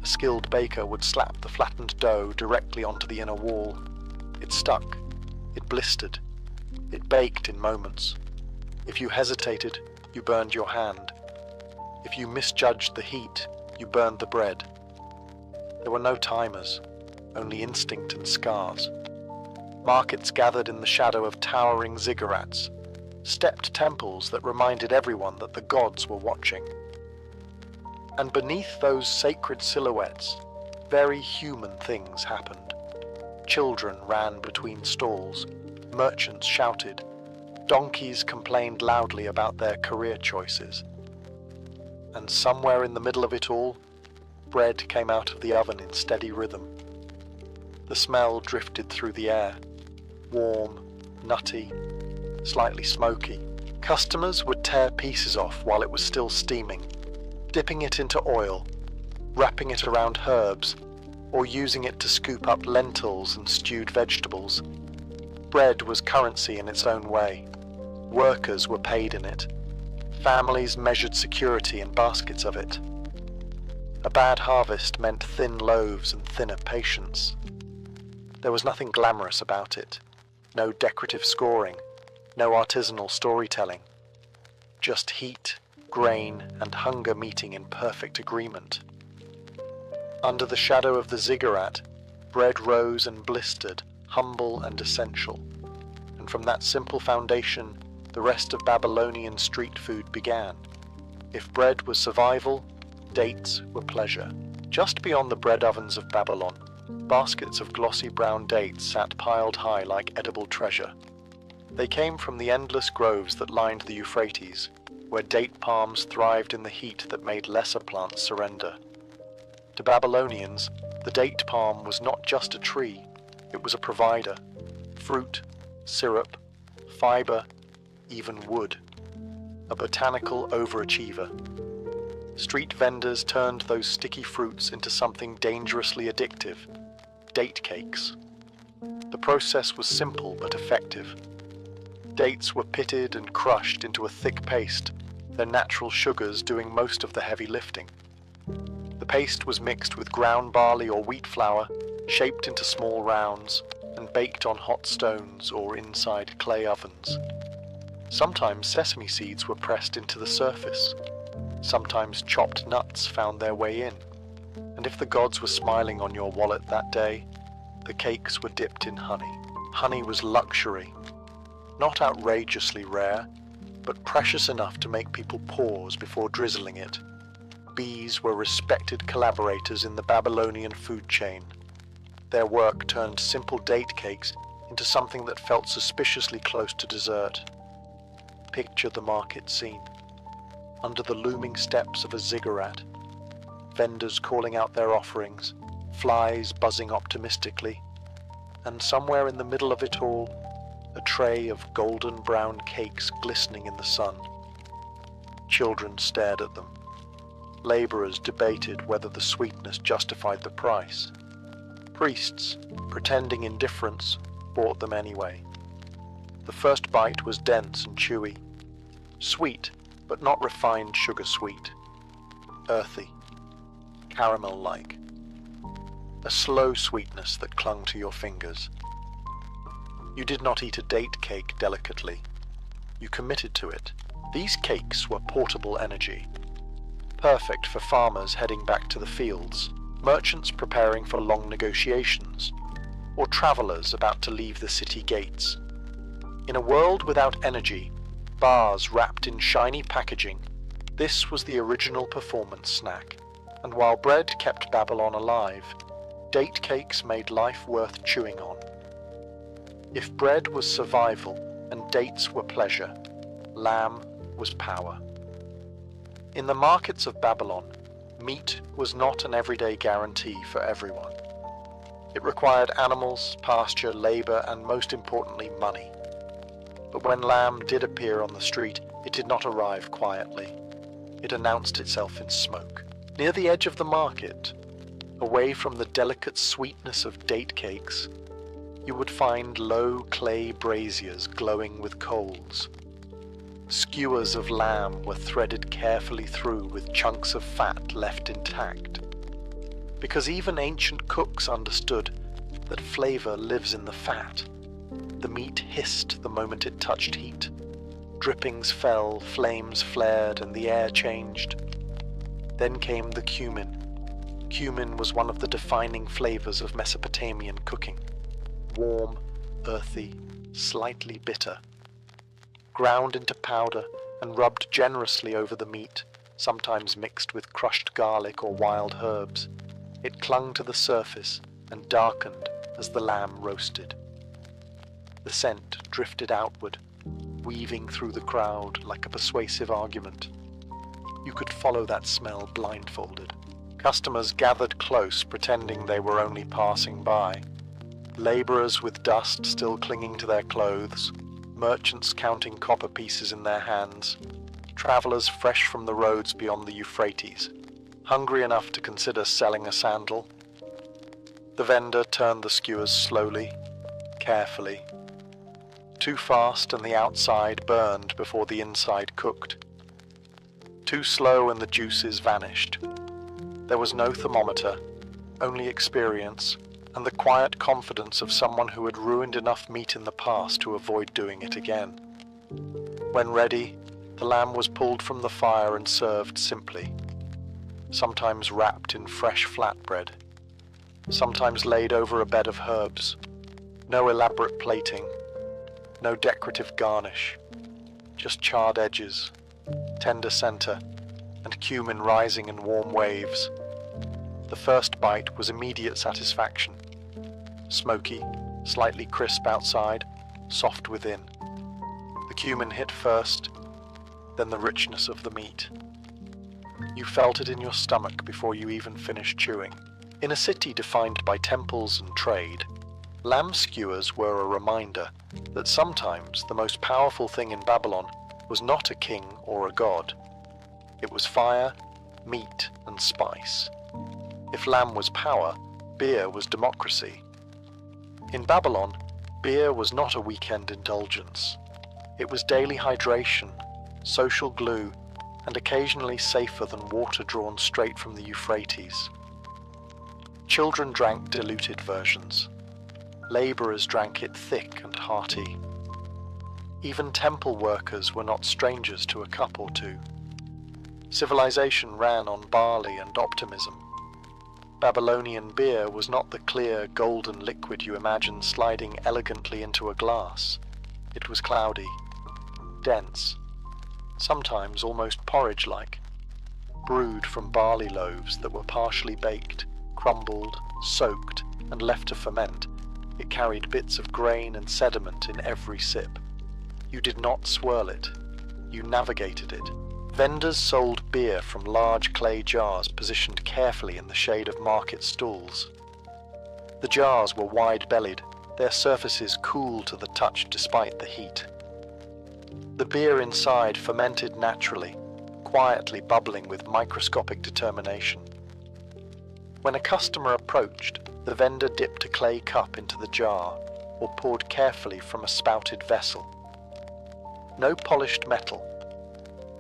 A skilled baker would slap the flattened dough directly onto the inner wall. It stuck. It blistered. It baked in moments. If you hesitated, you burned your hand. If you misjudged the heat, you burned the bread. There were no timers, only instinct and scars. Markets gathered in the shadow of towering ziggurats, stepped temples that reminded everyone that the gods were watching. And beneath those sacred silhouettes, very human things happened. Children ran between stalls, merchants shouted, donkeys complained loudly about their career choices. And somewhere in the middle of it all, bread came out of the oven in steady rhythm. The smell drifted through the air, warm, nutty, slightly smoky. Customers would tear pieces off while it was still steaming, dipping it into oil, wrapping it around herbs, or using it to scoop up lentils and stewed vegetables. Bread was currency in its own way. Workers were paid in it. Families measured security in baskets of it. A bad harvest meant thin loaves and thinner patience. There was nothing glamorous about it. No decorative scoring, no artisanal storytelling. Just heat, grain, and hunger meeting in perfect agreement. Under the shadow of the ziggurat, bread rose and blistered, humble and essential. And from that simple foundation, the rest of Babylonian street food began. If bread was survival, dates were pleasure. Just beyond the bread ovens of Babylon, baskets of glossy brown dates sat piled high like edible treasure. They came from the endless groves that lined the Euphrates, where date palms thrived in the heat that made lesser plants surrender. To Babylonians, the date palm was not just a tree, it was a provider. Fruit, syrup, fiber, even wood. A botanical overachiever. Street vendors turned those sticky fruits into something dangerously addictive: date cakes. The process was simple but effective. Dates were pitted and crushed into a thick paste, their natural sugars doing most of the heavy lifting. The paste was mixed with ground barley or wheat flour, shaped into small rounds, and baked on hot stones or inside clay ovens. Sometimes sesame seeds were pressed into the surface. Sometimes chopped nuts found their way in. And if the gods were smiling on your wallet that day, the cakes were dipped in honey. Honey was luxury, not outrageously rare, but precious enough to make people pause before drizzling it. Bees were respected collaborators in the Babylonian food chain. Their work turned simple date cakes into something that felt suspiciously close to dessert. Picture the market scene. Under the looming steps of a ziggurat, vendors calling out their offerings, flies buzzing optimistically, and somewhere in the middle of it all, a tray of golden brown cakes glistening in the sun. Children stared at them. Labourers debated whether the sweetness justified the price. Priests, pretending indifference, bought them anyway. The first bite was dense and chewy. Sweet, but not refined sugar sweet. Earthy. Caramel-like. A slow sweetness that clung to your fingers. You did not eat a date cake delicately. You committed to it. These cakes were portable energy. Perfect for farmers heading back to the fields, merchants preparing for long negotiations, or travellers about to leave the city gates. In a world without energy, bars wrapped in shiny packaging, this was the original performance snack. And while bread kept Babylon alive, date cakes made life worth chewing on. If bread was survival and dates were pleasure, lamb was power. In the markets of Babylon, meat was not an everyday guarantee for everyone. It required animals, pasture, labour, and most importantly, money. But when lamb did appear on the street, it did not arrive quietly. It announced itself in smoke. Near the edge of the market, away from the delicate sweetness of date cakes, you would find low clay braziers glowing with coals. Skewers of lamb were threaded carefully through with chunks of fat left intact. Because even ancient cooks understood that flavour lives in the fat. The meat hissed the moment it touched heat. Drippings fell, flames flared, and the air changed. Then came the cumin. Cumin was one of the defining flavours of Mesopotamian cooking. Warm, earthy, slightly bitter. Ground into powder and rubbed generously over the meat, sometimes mixed with crushed garlic or wild herbs, it clung to the surface and darkened as the lamb roasted. The scent drifted outward, weaving through the crowd like a persuasive argument. You could follow that smell blindfolded. Customers gathered close, pretending they were only passing by. Labourers with dust still clinging to their clothes, merchants counting copper pieces in their hands, travellers fresh from the roads beyond the Euphrates, hungry enough to consider selling a sandal. The vendor turned the skewers slowly, carefully. Too fast and the outside burned before the inside cooked. Too slow and the juices vanished. There was no thermometer, only experience, and the quiet confidence of someone who had ruined enough meat in the past to avoid doing it again. When ready, the lamb was pulled from the fire and served simply, sometimes wrapped in fresh flatbread, sometimes laid over a bed of herbs. No elaborate plating, no decorative garnish, just charred edges, tender centre, and cumin rising in warm waves. The first bite was immediate satisfaction. Smoky, slightly crisp outside, soft within. The cumin hit first, then the richness of the meat. You felt it in your stomach before you even finished chewing. In a city defined by temples and trade, lamb skewers were a reminder that sometimes the most powerful thing in Babylon was not a king or a god. It was fire, meat, and spice. If lamb was power, beer was democracy. In Babylon, beer was not a weekend indulgence. It was daily hydration, social glue, and occasionally safer than water drawn straight from the Euphrates. Children drank diluted versions. Labourers drank it thick and hearty. Even temple workers were not strangers to a cup or two. Civilization ran on barley and optimism. Babylonian beer was not the clear, golden liquid you imagine sliding elegantly into a glass. It was cloudy, dense, sometimes almost porridge-like, brewed from barley loaves that were partially baked, crumbled, soaked, and left to ferment. It carried bits of grain and sediment in every sip. You did not swirl it. You navigated it. Vendors sold beer from large clay jars positioned carefully in the shade of market stalls. The jars were wide-bellied, their surfaces cool to the touch despite the heat. The beer inside fermented naturally, quietly bubbling with microscopic determination. When a customer approached, the vendor dipped a clay cup into the jar or poured carefully from a spouted vessel. No polished metal,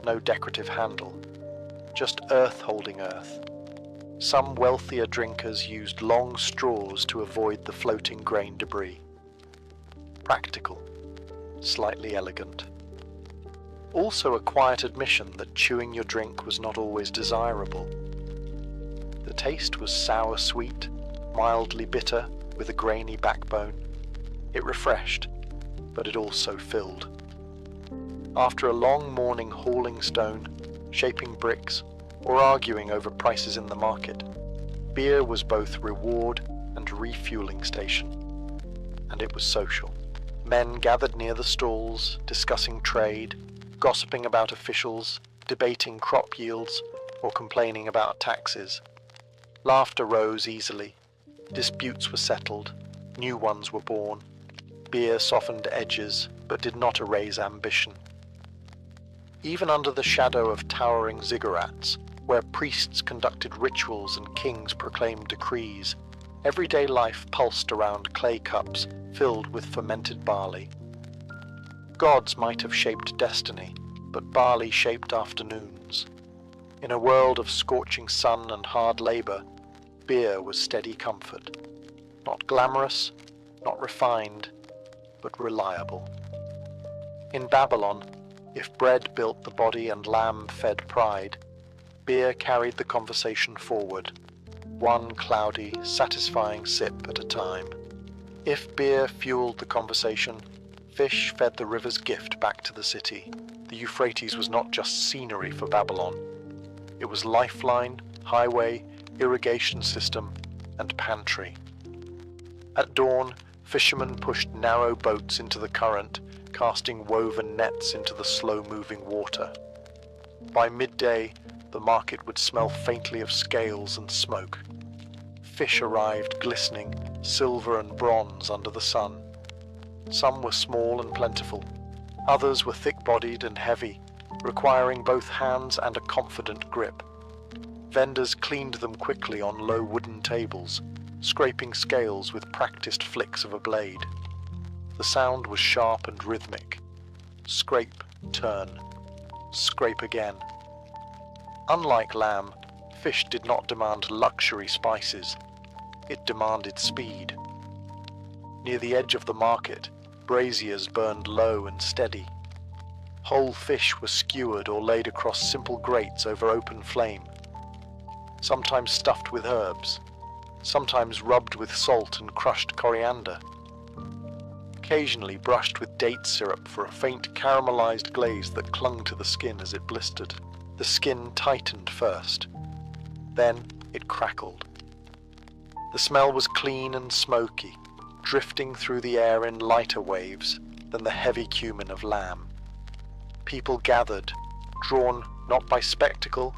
no decorative handle, just earth holding earth. Some wealthier drinkers used long straws to avoid the floating grain debris. Practical, slightly elegant. Also a quiet admission that chewing your drink was not always desirable. The taste was sour-sweet, mildly bitter, with a grainy backbone. It refreshed, but it also filled. After a long morning hauling stone, shaping bricks, or arguing over prices in the market, beer was both reward and refueling station. And it was social. Men gathered near the stalls, discussing trade, gossiping about officials, debating crop yields, or complaining about taxes. Laughter rose easily. Disputes were settled. New ones were born. Beer softened edges, but did not erase ambition. Even under the shadow of towering ziggurats, where priests conducted rituals and kings proclaimed decrees, everyday life pulsed around clay cups filled with fermented barley. Gods might have shaped destiny, but barley shaped afternoons. In a world of scorching sun and hard labor, beer was steady comfort. Not glamorous, not refined, but reliable. In Babylon, if bread built the body and lamb fed pride, beer carried the conversation forward, one cloudy, satisfying sip at a time. If beer fueled the conversation, fish fed the river's gift back to the city. The Euphrates was not just scenery for Babylon. It was lifeline, highway, irrigation system, and pantry. At dawn, fishermen pushed narrow boats into the current, casting woven nets into the slow-moving water. By midday, the market would smell faintly of scales and smoke. Fish arrived glistening, silver and bronze under the sun. Some were small and plentiful. Others were thick-bodied and heavy, requiring both hands and a confident grip. Vendors cleaned them quickly on low wooden tables, scraping scales with practiced flicks of a blade. The sound was sharp and rhythmic. Scrape, turn, scrape again. Unlike lamb, fish did not demand luxury spices. It demanded speed. Near the edge of the market, braziers burned low and steady. Whole fish were skewered or laid across simple grates over open flame, sometimes stuffed with herbs, sometimes rubbed with salt and crushed coriander, occasionally brushed with date syrup for a faint caramelized glaze that clung to the skin as it blistered. The skin tightened first, then it crackled. The smell was clean and smoky, drifting through the air in lighter waves than the heavy cumin of lamb. People gathered, drawn not by spectacle,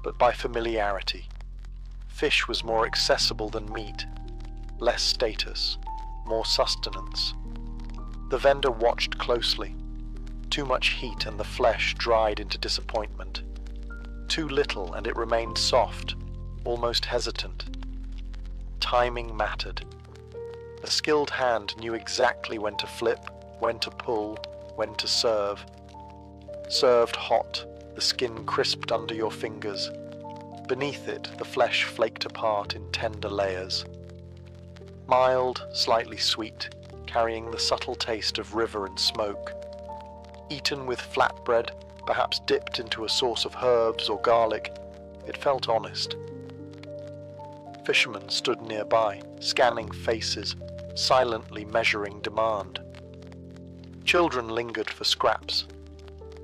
but by familiarity. Fish was more accessible than meat, less status, more sustenance. The vendor watched closely. Too much heat and the flesh dried into disappointment. Too little and it remained soft, almost hesitant. Timing mattered. A skilled hand knew exactly when to flip, when to pull, when to serve. Served hot, the skin crisped under your fingers. Beneath it, the flesh flaked apart in tender layers. Mild, slightly sweet, carrying the subtle taste of river and smoke. Eaten with flatbread, perhaps dipped into a sauce of herbs or garlic, it felt honest. Fishermen stood nearby, scanning faces, silently measuring demand. Children lingered for scraps.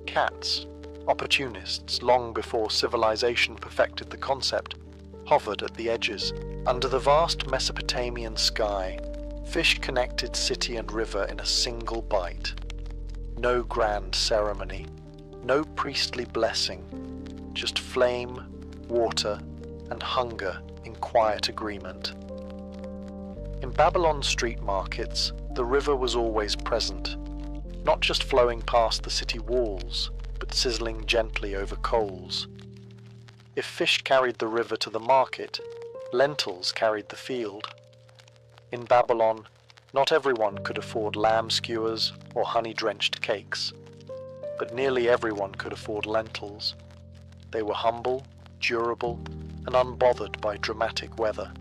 Cats, opportunists long before civilization perfected the concept, hovered at the edges. Under the vast Mesopotamian sky, fish connected city and river in a single bite. No grand ceremony, no priestly blessing, just flame, water, and hunger in quiet agreement. In Babylon street markets, the river was always present, not just flowing past the city walls, but sizzling gently over coals. If fish carried the river to the market, lentils carried the field. In Babylon, not everyone could afford lamb skewers or honey-drenched cakes, but nearly everyone could afford lentils. They were humble, durable, and unbothered by dramatic weather.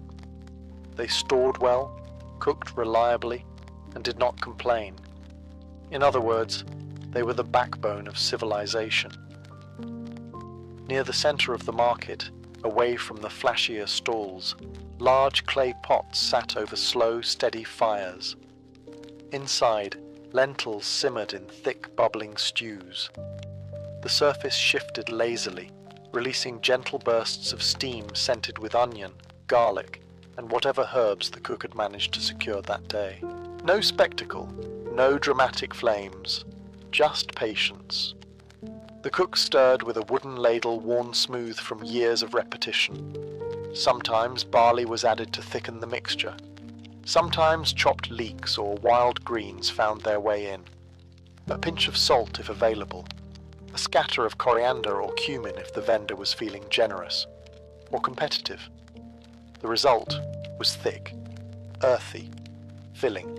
They stored well, cooked reliably, and did not complain. In other words, they were the backbone of civilization. Near the center of the market, away from the flashier stalls, large clay pots sat over slow, steady fires. Inside, lentils simmered in thick, bubbling stews. The surface shifted lazily, releasing gentle bursts of steam scented with onion, garlic, and whatever herbs the cook had managed to secure that day. No spectacle, no dramatic flames, just patience. The cook stirred with a wooden ladle worn smooth from years of repetition. Sometimes barley was added to thicken the mixture. Sometimes chopped leeks or wild greens found their way in. A pinch of salt if available. A scatter of coriander or cumin if the vendor was feeling generous or competitive. The result was thick, earthy, filling.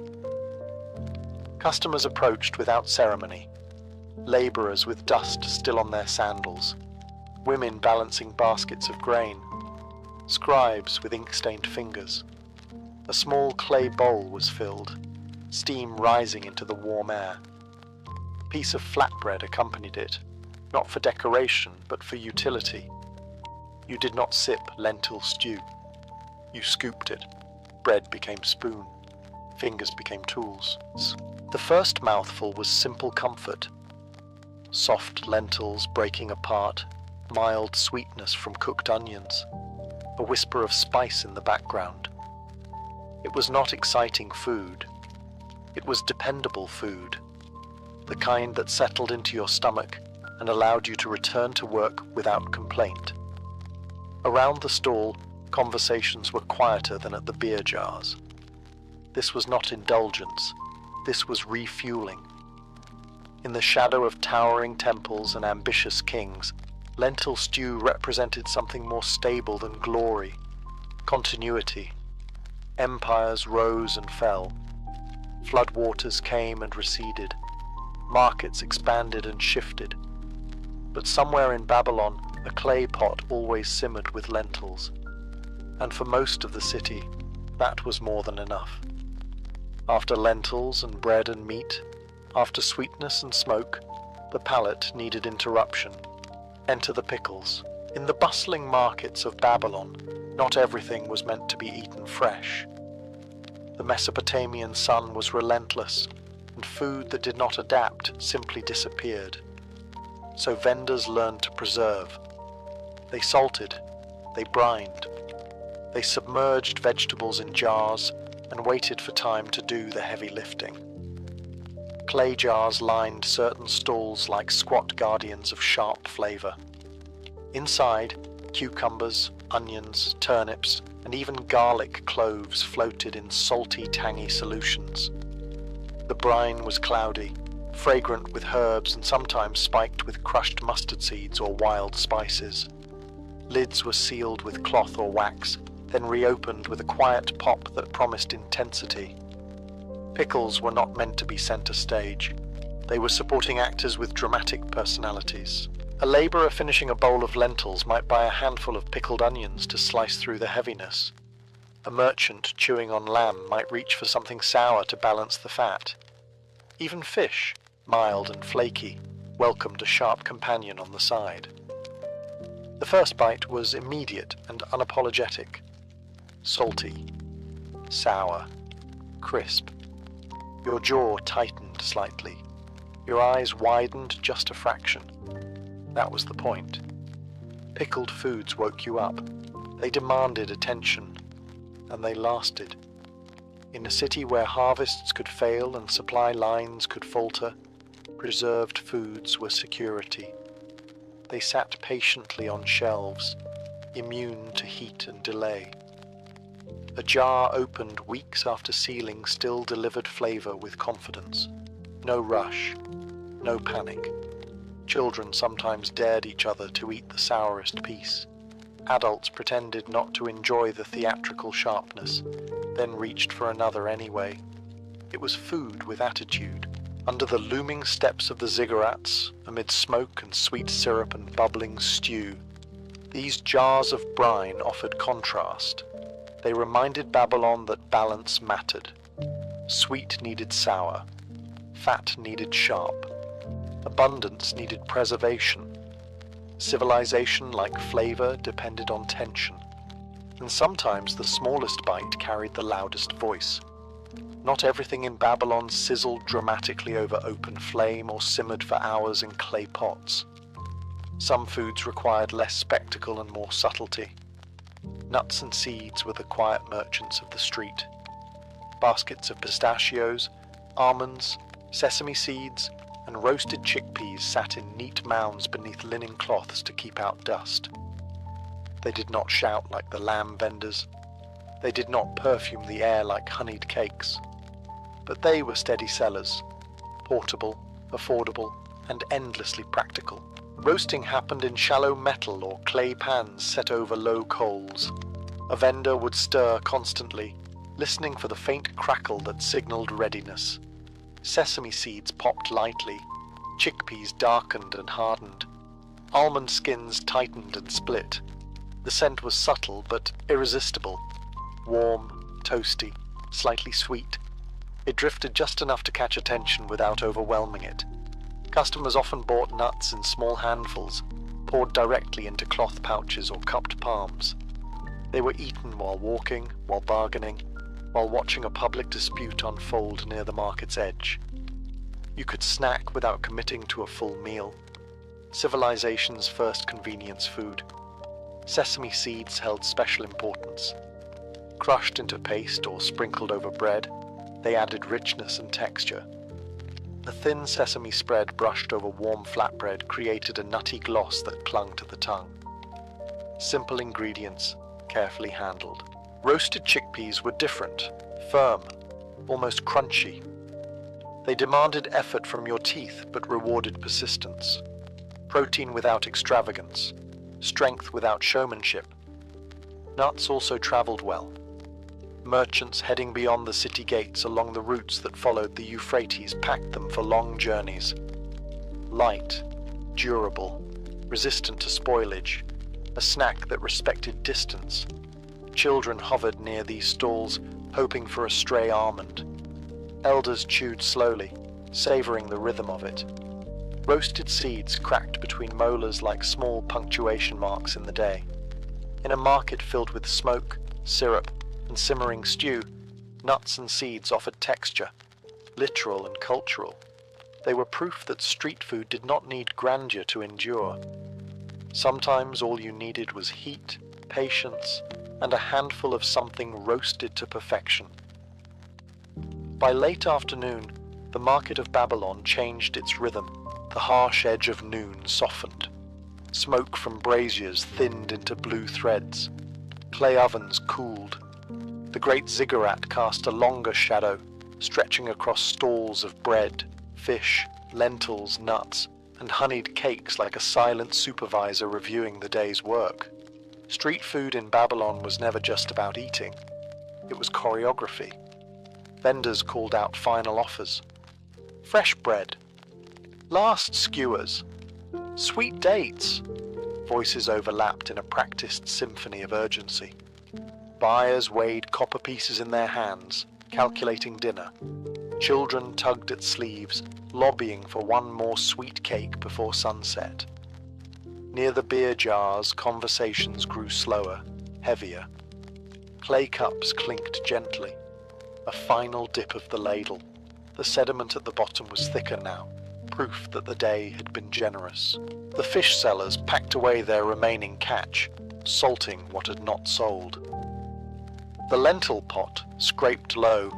Customers approached without ceremony. Labourers with dust still on their sandals. Women balancing baskets of grain. Scribes with ink-stained fingers. A small clay bowl was filled, steam rising into the warm air. A piece of flatbread accompanied it, not for decoration, but for utility. You did not sip lentil stew. You scooped it. Bread became spoon. Fingers became tools. The first mouthful was simple comfort. Soft lentils breaking apart, mild sweetness from cooked onions, a whisper of spice in the background. It was not exciting food. It was dependable food, the kind that settled into your stomach and allowed you to return to work without complaint. Around the stall, conversations were quieter than at the beer jars. This was not indulgence. This was refueling. In the shadow of towering temples and ambitious kings, lentil stew represented something more stable than glory, continuity. Empires rose and fell. Floodwaters came and receded. Markets expanded and shifted. But somewhere in Babylon, a clay pot always simmered with lentils. And for most of the city, that was more than enough. After lentils and bread and meat, after sweetness and smoke, the palate needed interruption. Enter the pickles. In the bustling markets of Babylon, not everything was meant to be eaten fresh. The Mesopotamian sun was relentless, and food that did not adapt simply disappeared. So vendors learned to preserve. They salted, they brined, they submerged vegetables in jars and waited for time to do the heavy lifting. Clay jars lined certain stalls like squat guardians of sharp flavor. Inside, cucumbers, onions, turnips, and even garlic cloves floated in salty, tangy solutions. The brine was cloudy, fragrant with herbs and sometimes spiked with crushed mustard seeds or wild spices. Lids were sealed with cloth or wax, then reopened with a quiet pop that promised intensity. Pickles were not meant to be center stage. They were supporting actors with dramatic personalities. A laborer finishing a bowl of lentils might buy a handful of pickled onions to slice through the heaviness. A merchant chewing on lamb might reach for something sour to balance the fat. Even fish, mild and flaky, welcomed a sharp companion on the side. The first bite was immediate and unapologetic. Salty, sour, crisp. Your jaw tightened slightly. Your eyes widened just a fraction. That was the point. Pickled foods woke you up. They demanded attention, and they lasted. In a city where harvests could fail and supply lines could falter, preserved foods were security. They sat patiently on shelves, immune to heat and delay. A jar opened weeks after sealing still delivered flavor with confidence. No rush, no panic, Children sometimes dared each other to eat the sourest piece. Adults pretended not to enjoy the theatrical sharpness, then reached for another anyway. It was food with attitude. Under the looming steps of the ziggurats, amid smoke and sweet syrup and bubbling stew, these jars of brine offered contrast. They reminded Babylon that balance mattered. Sweet needed sour. Fat needed sharp. Abundance needed preservation. Civilization, like flavor, depended on tension. And sometimes the smallest bite carried the loudest voice. Not everything in Babylon sizzled dramatically over open flame or simmered for hours in clay pots. Some foods required less spectacle and more subtlety. Nuts and seeds were the quiet merchants of the street. Baskets of pistachios, almonds, sesame seeds, and roasted chickpeas sat in neat mounds beneath linen cloths to keep out dust. They did not shout like the lamb vendors. They did not perfume the air like honeyed cakes. But they were steady sellers, portable, affordable, and endlessly practical. Roasting happened in shallow metal or clay pans set over low coals. A vendor would stir constantly, listening for the faint crackle that signaled readiness. Sesame seeds popped lightly, chickpeas darkened and hardened. Almond skins tightened and split. The scent was subtle but irresistible. Warm, toasty, slightly sweet. It drifted just enough to catch attention without overwhelming it. Customers often bought nuts in small handfuls, poured directly into cloth pouches or cupped palms. They were eaten while walking, while bargaining, while watching a public dispute unfold near the market's edge. You could snack without committing to a full meal. Civilization's first convenience food. Sesame seeds held special importance. Crushed into paste or sprinkled over bread, they added richness and texture. The thin sesame spread brushed over warm flatbread created a nutty gloss that clung to the tongue. Simple ingredients, carefully handled. Roasted chickpeas were different, firm, almost crunchy. They demanded effort from your teeth but rewarded persistence. Protein without extravagance, strength without showmanship. Nuts also traveled well. Merchants heading beyond the city gates along the routes that followed the Euphrates packed them for long journeys. Light, durable, resistant to spoilage, a snack that respected distance. Children hovered near these stalls, hoping for a stray almond. Elders chewed slowly, savoring the rhythm of it. Roasted seeds cracked between molars like small punctuation marks in the day. In a market filled with smoke, syrup, and simmering stew, nuts and seeds offered texture, literal and cultural. They were proof that street food did not need grandeur to endure. Sometimes all you needed was heat, patience, and a handful of something roasted to perfection. By late afternoon, the market of Babylon changed its rhythm. The harsh edge of noon softened. Smoke from braziers thinned into blue threads. Clay ovens cooled. The great ziggurat cast a longer shadow, stretching across stalls of bread, fish, lentils, nuts, and honeyed cakes like a silent supervisor reviewing the day's work. Street food in Babylon was never just about eating. It was choreography. Vendors called out final offers. Fresh bread. Last skewers. Sweet dates. Voices overlapped in a practiced symphony of urgency. Buyers weighed copper pieces in their hands, calculating dinner. Children tugged at sleeves, lobbying for one more sweet cake before sunset. Near the beer jars, conversations grew slower, heavier. Clay cups clinked gently. A final dip of the ladle. The sediment at the bottom was thicker now, proof that the day had been generous. The fish sellers packed away their remaining catch, salting what had not sold. The lentil pot, scraped low,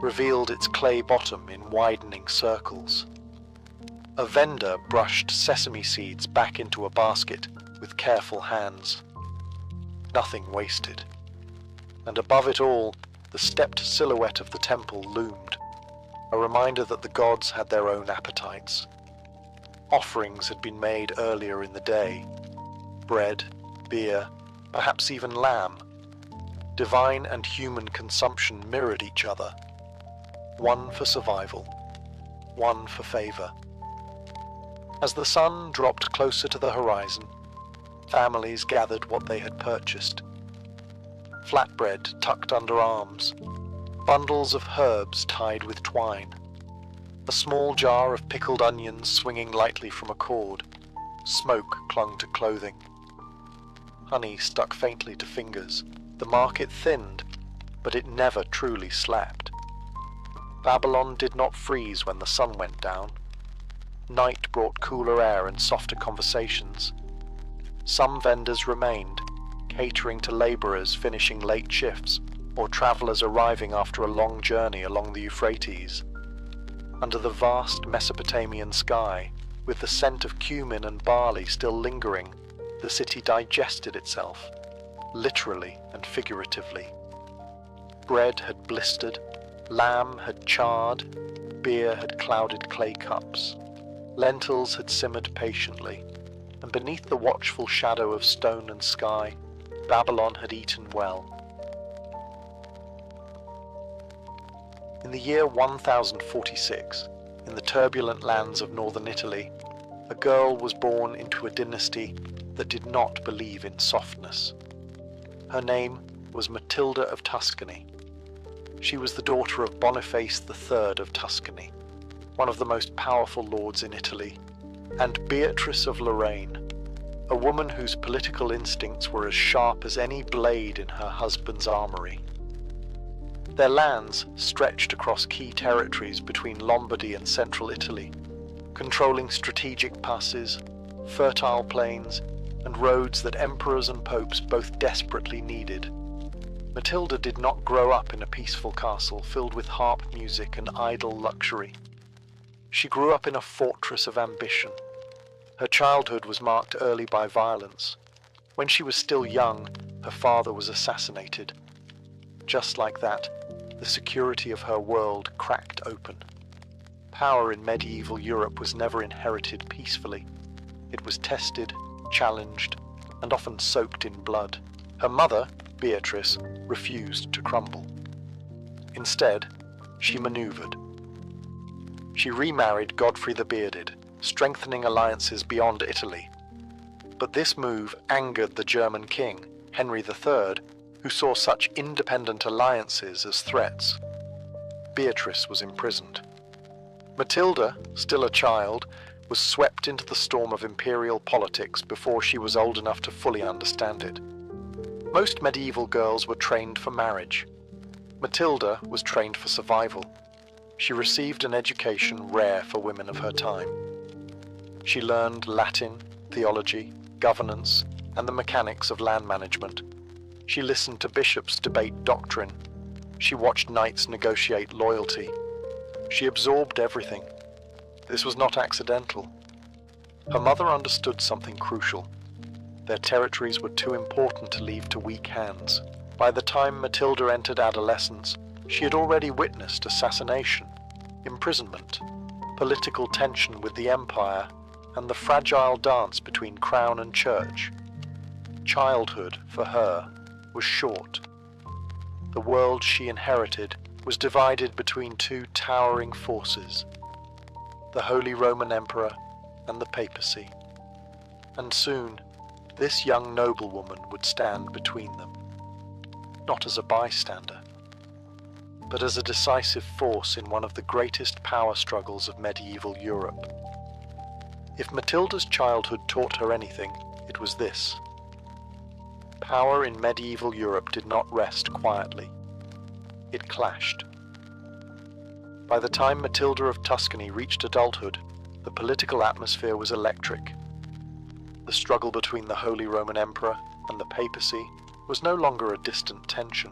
revealed its clay bottom in widening circles. A vendor brushed sesame seeds back into a basket with careful hands. Nothing wasted. And above it all, the stepped silhouette of the temple loomed, a reminder that the gods had their own appetites. Offerings had been made earlier in the day. Bread, beer, perhaps even lamb. Divine and human consumption mirrored each other. One for survival, one for favour. As the sun dropped closer to the horizon, families gathered what they had purchased. Flatbread tucked under arms, bundles of herbs tied with twine, a small jar of pickled onions swinging lightly from a cord. Smoke clung to clothing. Honey stuck faintly to fingers. The market thinned, but it never truly slapped. Babylon did not freeze when the sun went down. Night brought cooler air and softer conversations. Some vendors remained, catering to labourers finishing late shifts or travellers arriving after a long journey along the Euphrates. Under the vast Mesopotamian sky, with the scent of cumin and barley still lingering, the city digested itself, literally and figuratively. Bread had blistered, lamb had charred, beer had clouded clay cups, lentils had simmered patiently, and beneath the watchful shadow of stone and sky, Babylon had eaten well. In the year 1046, in the turbulent lands of northern Italy, a girl was born into a dynasty that did not believe in softness. Her name was Matilda of Tuscany. She was the daughter of Boniface III of Tuscany, one of the most powerful lords in Italy, and Beatrice of Lorraine, a woman whose political instincts were as sharp as any blade in her husband's armory. Their lands stretched across key territories between Lombardy and central Italy, controlling strategic passes, fertile plains, and roads that emperors and popes both desperately needed. Matilda did not grow up in a peaceful castle filled with harp music and idle luxury. She grew up in a fortress of ambition. Her childhood was marked early by violence. When she was still young, her father was assassinated. Just like that, the security of her world cracked open. Power in medieval Europe was never inherited peacefully. It was tested, challenged, and often soaked in blood. Her mother, Beatrice, refused to crumble. Instead, she maneuvered. She remarried Godfrey the Bearded, strengthening alliances beyond Italy. But this move angered the German king, Henry III, who saw such independent alliances as threats. Beatrice was imprisoned. Matilda, still a child, was swept into the storm of imperial politics before she was old enough to fully understand it. Most medieval girls were trained for marriage. Matilda was trained for survival. She received an education rare for women of her time. She learned Latin, theology, governance, and the mechanics of land management. She listened to bishops debate doctrine. She watched knights negotiate loyalty. She absorbed everything. This was not accidental. Her mother understood something crucial. Their territories were too important to leave to weak hands. By the time Matilda entered adolescence, she had already witnessed assassination, imprisonment, political tension with the empire, and the fragile dance between crown and church. Childhood, for her, was short. The world she inherited was divided between two towering forces, the Holy Roman Emperor and the papacy. And soon, this young noblewoman would stand between them, not as a bystander, but as a decisive force in one of the greatest power struggles of medieval Europe. If Matilda's childhood taught her anything, it was this. Power in medieval Europe did not rest quietly. It clashed. By the time Matilda of Tuscany reached adulthood, the political atmosphere was electric. The struggle between the Holy Roman Emperor and the papacy was no longer a distant tension.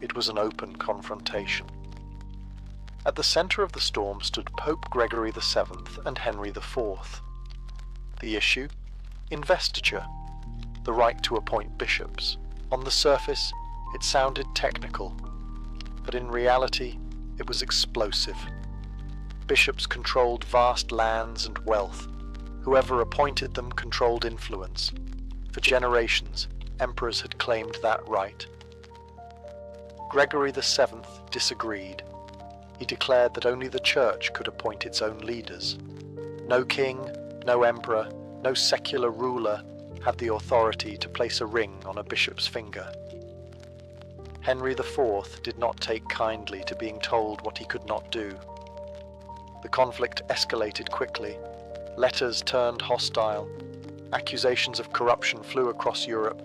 It was an open confrontation. At the center of the storm stood Pope Gregory VII and Henry IV. The issue? Investiture. The right to appoint bishops. On the surface, it sounded technical, but in reality, it was explosive. Bishops controlled vast lands and wealth, Whoever appointed them controlled influence. For generations, emperors had claimed that right. Gregory VII disagreed. He declared that only the Church could appoint its own leaders. No king, no emperor, no secular ruler had the authority to place a ring on a bishop's finger. Henry IV did not take kindly to being told what he could not do. The conflict escalated quickly. Letters turned hostile. Accusations of corruption flew across Europe.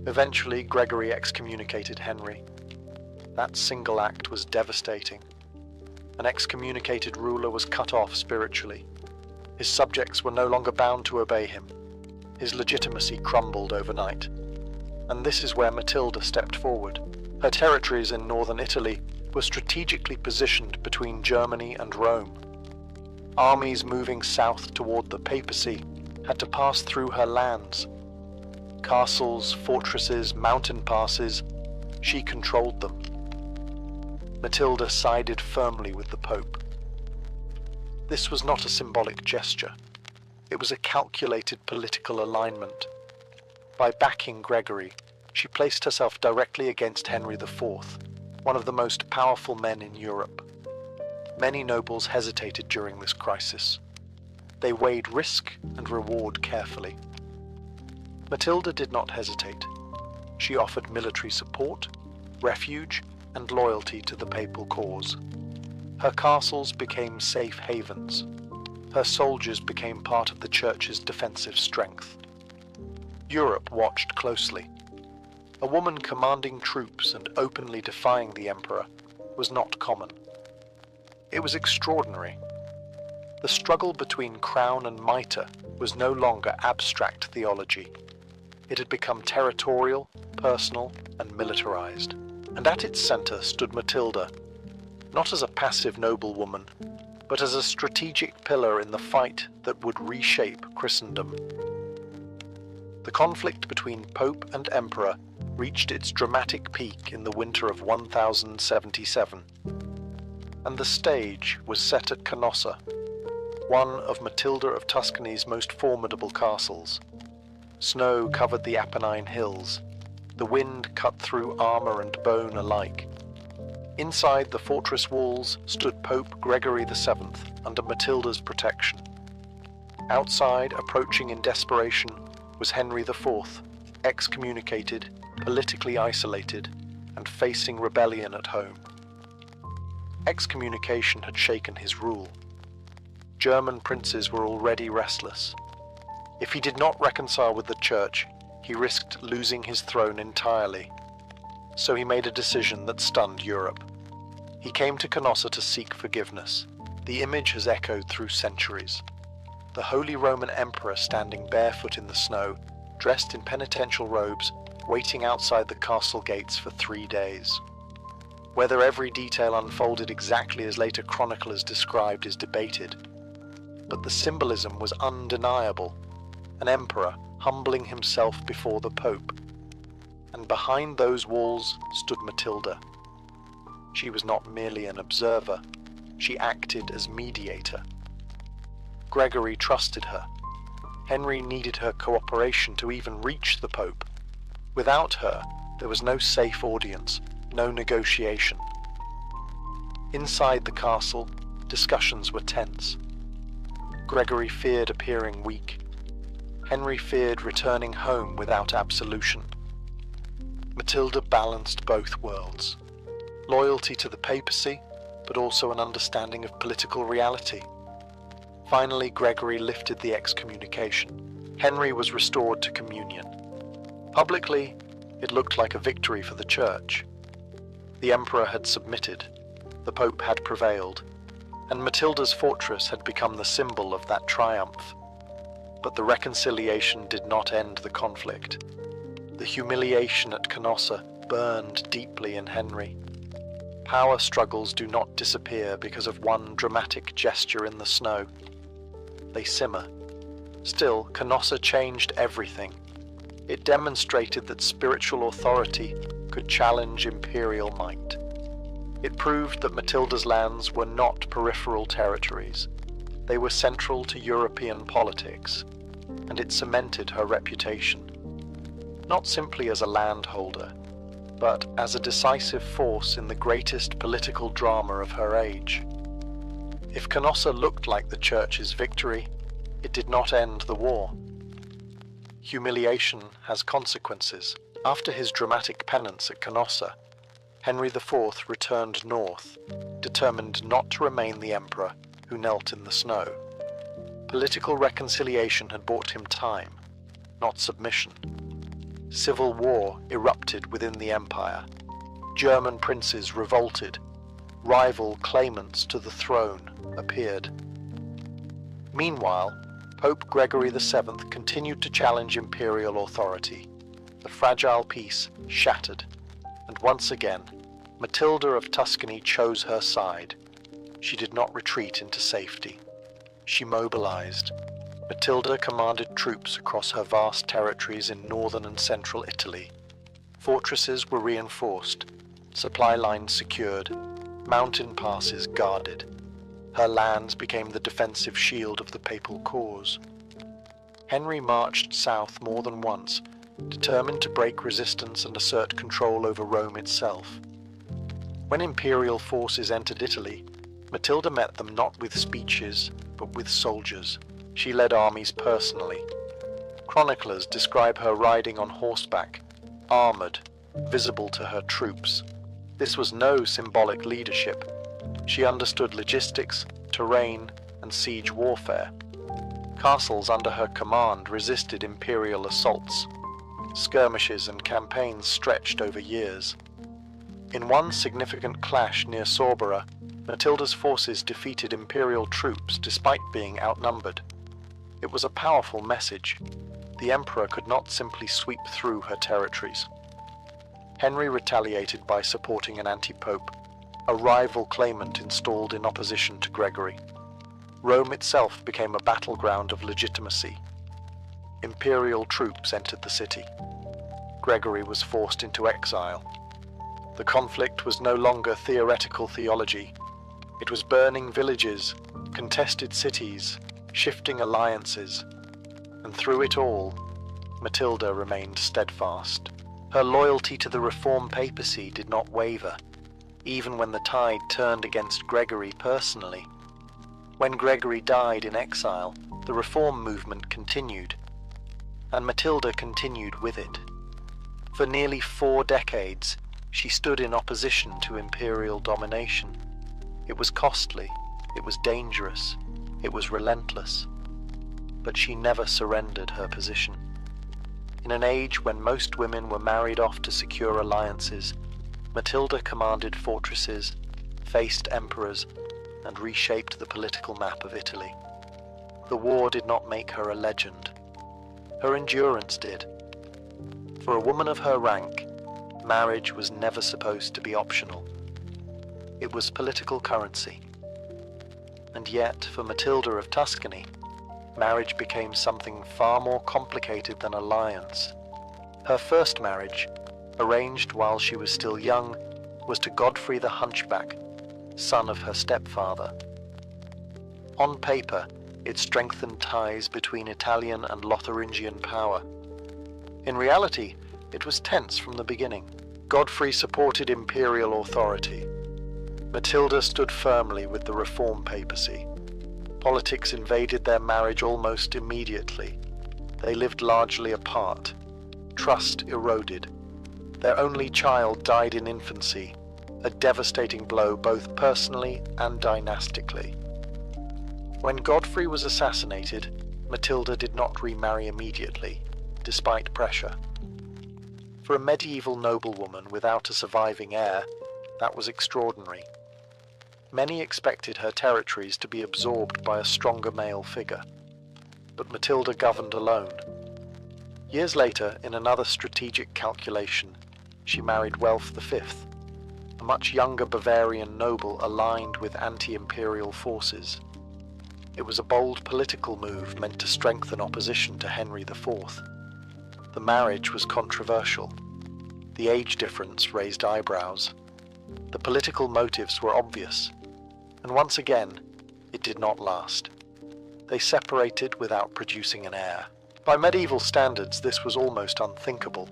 Eventually, Gregory excommunicated Henry. That single act was devastating. An excommunicated ruler was cut off spiritually. His subjects were no longer bound to obey him. His legitimacy crumbled overnight. And this is where Matilda stepped forward. Her territories in northern Italy were strategically positioned between Germany and Rome. Armies moving south toward the papacy had to pass through her lands. Castles, fortresses, mountain passes, she controlled them. Matilda sided firmly with the Pope. This was not a symbolic gesture. It was a calculated political alignment. By backing Gregory, she placed herself directly against Henry IV, one of the most powerful men in Europe. Many nobles hesitated during this crisis. They weighed risk and reward carefully. Matilda did not hesitate. She offered military support, refuge, and loyalty to the papal cause. Her castles became safe havens. Her soldiers became part of the Church's defensive strength. Europe watched closely. A woman commanding troops and openly defying the emperor was not common. It was extraordinary. The struggle between crown and mitre was no longer abstract theology. It had become territorial, personal, and militarized. And at its center stood Matilda, not as a passive noblewoman, but as a strategic pillar in the fight that would reshape Christendom. The conflict between Pope and Emperor reached its dramatic peak in the winter of 1077, and the stage was set at Canossa, one of Matilda of Tuscany's most formidable castles. Snow covered the Apennine hills. The wind cut through armor and bone alike. Inside the fortress walls stood Pope Gregory VII under Matilda's protection. Outside, approaching in desperation, was Henry IV, excommunicated, politically isolated, and facing rebellion at home. Excommunication had shaken his rule. German princes were already restless. If he did not reconcile with the Church, he risked losing his throne entirely. So he made a decision that stunned Europe. He came to Canossa to seek forgiveness. The image has echoed through centuries. The Holy Roman Emperor standing barefoot in the snow, dressed in penitential robes, waiting outside the castle gates for 3 days. Whether every detail unfolded exactly as later chroniclers described is debated, but the symbolism was undeniable. An emperor humbling himself before the Pope. And behind those walls stood Matilda. She was not merely an observer, she acted as mediator. Gregory trusted her. Henry needed her cooperation to even reach the Pope. Without her, there was no safe audience, no negotiation. Inside the castle, discussions were tense. Gregory feared appearing weak. Henry feared returning home without absolution. Matilda balanced both worlds. Loyalty to the papacy, but also an understanding of political reality. Finally, Gregory lifted the excommunication. Henry was restored to communion. Publicly, it looked like a victory for the Church. The emperor had submitted, the Pope had prevailed, and Matilda's fortress had become the symbol of that triumph. But the reconciliation did not end the conflict. The humiliation at Canossa burned deeply in Henry. Power struggles do not disappear because of one dramatic gesture in the snow. They simmer. Still, Canossa changed everything. It demonstrated that spiritual authority could challenge imperial might. It proved that Matilda's lands were not peripheral territories. They were central to European politics, and it cemented her reputation, not simply as a landholder, but as a decisive force in the greatest political drama of her age. If Canossa looked like the Church's victory, it did not end the war. Humiliation has consequences. After his dramatic penance at Canossa, Henry IV returned north, determined not to remain the emperor who knelt in the snow. Political reconciliation had bought him time, not submission. Civil war erupted within the empire. German princes revolted. Rival claimants to the throne appeared. Meanwhile, Pope Gregory VII continued to challenge imperial authority. The fragile peace shattered, and once again, Matilda of Tuscany chose her side. She did not retreat into safety. She mobilized. Matilda commanded troops across her vast territories in northern and central Italy. Fortresses were reinforced, supply lines secured, mountain passes guarded. Her lands became the defensive shield of the papal cause. Henry marched south more than once, determined to break resistance and assert control over Rome itself. When imperial forces entered Italy, Matilda met them not with speeches, but with soldiers. She led armies personally. Chroniclers describe her riding on horseback, armored, visible to her troops. This was no symbolic leadership. She understood logistics, terrain, and siege warfare. Castles under her command resisted imperial assaults. Skirmishes and campaigns stretched over years. In one significant clash near Sorbara, Matilda's forces defeated imperial troops despite being outnumbered. It was a powerful message. The emperor could not simply sweep through her territories. Henry retaliated by supporting an anti-pope, a rival claimant installed in opposition to Gregory. Rome itself became a battleground of legitimacy. Imperial troops entered the city. Gregory was forced into exile. The conflict was no longer theoretical theology. It was burning villages, contested cities, shifting alliances, and through it all, Matilda remained steadfast. Her loyalty to the Reformed papacy did not waver, even when the tide turned against Gregory personally. When Gregory died in exile, the Reform movement continued, and Matilda continued with it. For nearly 4 decades, she stood in opposition to imperial domination. It was costly, it was dangerous, it was relentless, but she never surrendered her position. In an age when most women were married off to secure alliances, Matilda commanded fortresses, faced emperors, and reshaped the political map of Italy. The war did not make her a legend. Her endurance did. For a woman of her rank, marriage was never supposed to be optional. It was political currency. And yet, for Matilda of Tuscany, marriage became something far more complicated than alliance. Her first marriage, arranged while she was still young, was to Godfrey the Hunchback, son of her stepfather. On paper, it strengthened ties between Italian and Lotharingian power. In reality, it was tense from the beginning. Godfrey supported imperial authority. Matilda stood firmly with the Reformed papacy. Politics invaded their marriage almost immediately. They lived largely apart. Trust eroded. Their only child died in infancy, a devastating blow both personally and dynastically. When Godfrey was assassinated, Matilda did not remarry immediately, despite pressure. For a medieval noblewoman without a surviving heir, that was extraordinary. Many expected her territories to be absorbed by a stronger male figure, but Matilda governed alone. Years later, in another strategic calculation, she married Welf V, a much younger Bavarian noble aligned with anti-imperial forces. It was a bold political move meant to strengthen opposition to Henry IV. The marriage was controversial. The age difference raised eyebrows. The political motives were obvious. And once again, it did not last. They separated without producing an heir. By medieval standards, this was almost unthinkable.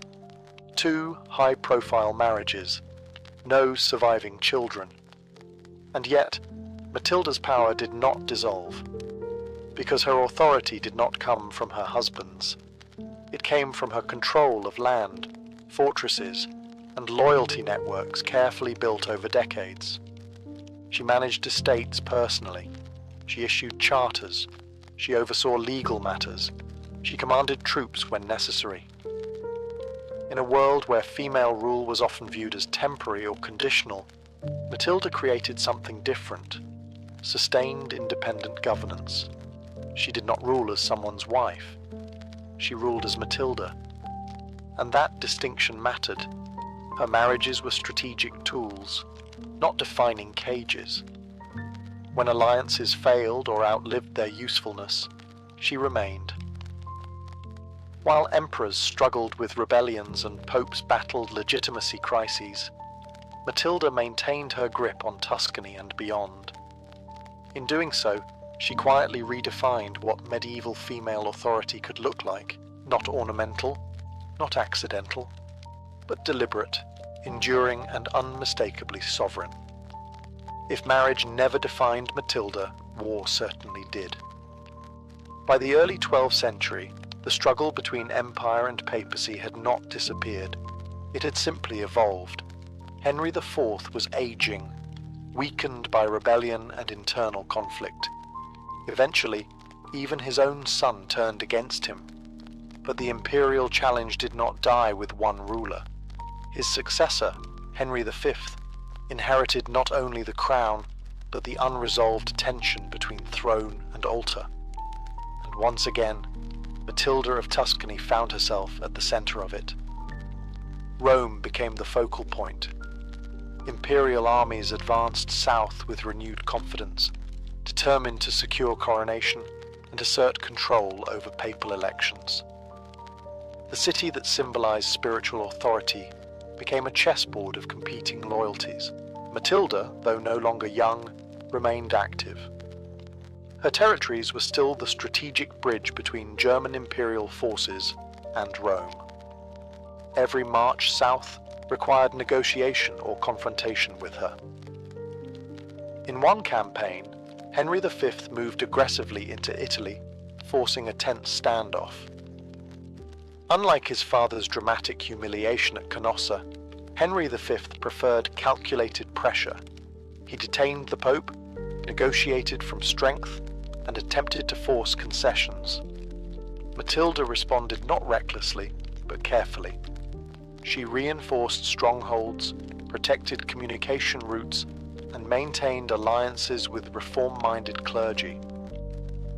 2 high-profile marriages, no surviving children. And yet, Matilda's power did not dissolve, because her authority did not come from her husbands. It came from her control of land, fortresses, and loyalty networks carefully built over decades. She managed estates personally. She issued charters. She oversaw legal matters. She commanded troops when necessary. In a world where female rule was often viewed as temporary or conditional, Matilda created something different: sustained independent governance. She did not rule as someone's wife. She ruled as Matilda. And that distinction mattered. Her marriages were strategic tools, not defining cages. When alliances failed or outlived their usefulness, she remained. While emperors struggled with rebellions and popes battled legitimacy crises, Matilda maintained her grip on Tuscany and beyond. In doing so, she quietly redefined what medieval female authority could look like: not ornamental, not accidental, but deliberate, enduring, and unmistakably sovereign. If marriage never defined Matilda, war certainly did. By the early 12th century, the struggle between empire and papacy had not disappeared. It had simply evolved. Henry IV was aging, weakened by rebellion and internal conflict. Eventually, even his own son turned against him. But the imperial challenge did not die with one ruler. His successor, Henry V, inherited not only the crown, but the unresolved tension between throne and altar. And once again, Matilda of Tuscany found herself at the center of it. Rome became the focal point. Imperial armies advanced south with renewed confidence, determined to secure coronation and assert control over papal elections. The city that symbolized spiritual authority became a chessboard of competing loyalties. Matilda, though no longer young, remained active. Her territories were still the strategic bridge between German imperial forces and Rome. Every march south required negotiation or confrontation with her. In one campaign, Henry V moved aggressively into Italy, forcing a tense standoff. Unlike his father's dramatic humiliation at Canossa, Henry V preferred calculated pressure. He detained the Pope, negotiated from strength, and attempted to force concessions. Matilda responded not recklessly, but carefully. She reinforced strongholds, protected communication routes, and maintained alliances with reform-minded clergy.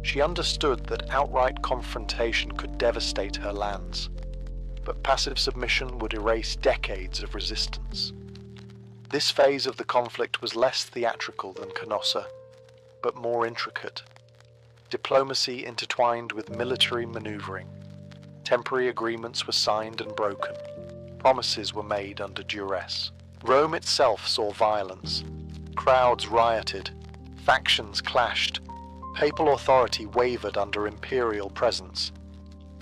She understood that outright confrontation could devastate her lands, but passive submission would erase decades of resistance. This phase of the conflict was less theatrical than Canossa, but more intricate. Diplomacy intertwined with military maneuvering. Temporary agreements were signed and broken. Promises were made under duress. Rome itself saw violence. Crowds rioted. Factions clashed. Papal authority wavered under imperial presence.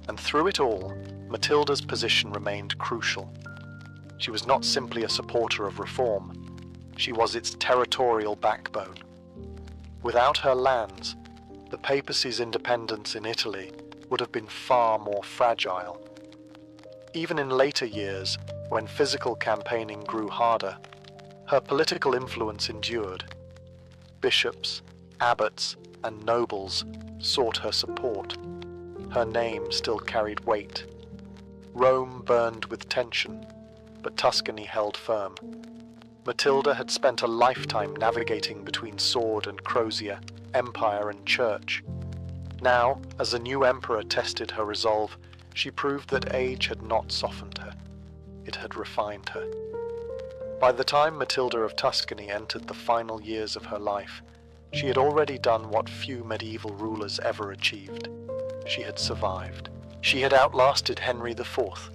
And through it all, Matilda's position remained crucial. She was not simply a supporter of reform. She was its territorial backbone. Without her lands, the papacy's independence in Italy would have been far more fragile. Even in later years, when physical campaigning grew harder, her political influence endured. Bishops, abbots, and nobles sought her support. Her name still carried weight. Rome burned with tension, but Tuscany held firm. Matilda had spent a lifetime navigating between sword and crozier, empire and church. Now, as a new emperor tested her resolve, she proved that age had not softened her. It had refined her. By the time Matilda of Tuscany entered the final years of her life, she had already done what few medieval rulers ever achieved. She had survived. She had outlasted Henry IV.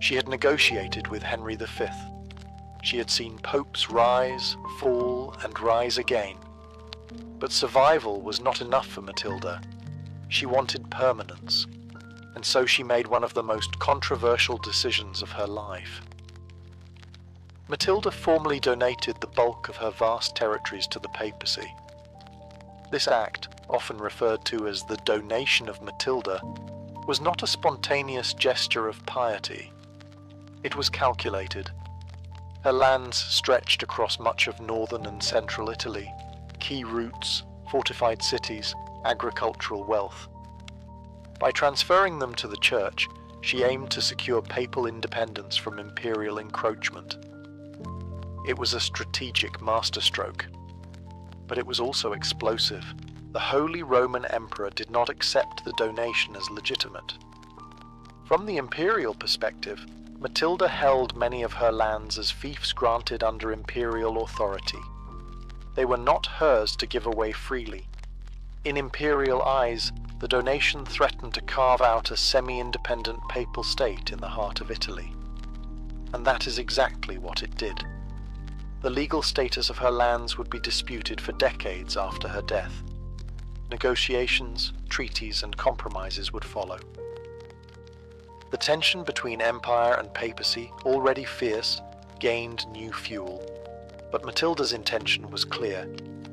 She had negotiated with Henry V. She had seen popes rise, fall, and rise again. But survival was not enough for Matilda. She wanted permanence, and so she made one of the most controversial decisions of her life. Matilda formally donated the bulk of her vast territories to the papacy. This act, often referred to as the donation of Matilda, was not a spontaneous gesture of piety. It was calculated. Her lands stretched across much of northern and central Italy, key routes, fortified cities, agricultural wealth. By transferring them to the Church, she aimed to secure papal independence from imperial encroachment. It was a strategic masterstroke, but it was also explosive. The Holy Roman Emperor did not accept the donation as legitimate. From the imperial perspective, Matilda held many of her lands as fiefs granted under imperial authority. They were not hers to give away freely. In imperial eyes, the donation threatened to carve out a semi-independent papal state in the heart of Italy. And that is exactly what it did. The legal status of her lands would be disputed for decades after her death. Negotiations, treaties, and compromises would follow. The tension between empire and papacy, already fierce, gained new fuel. But Matilda's intention was clear.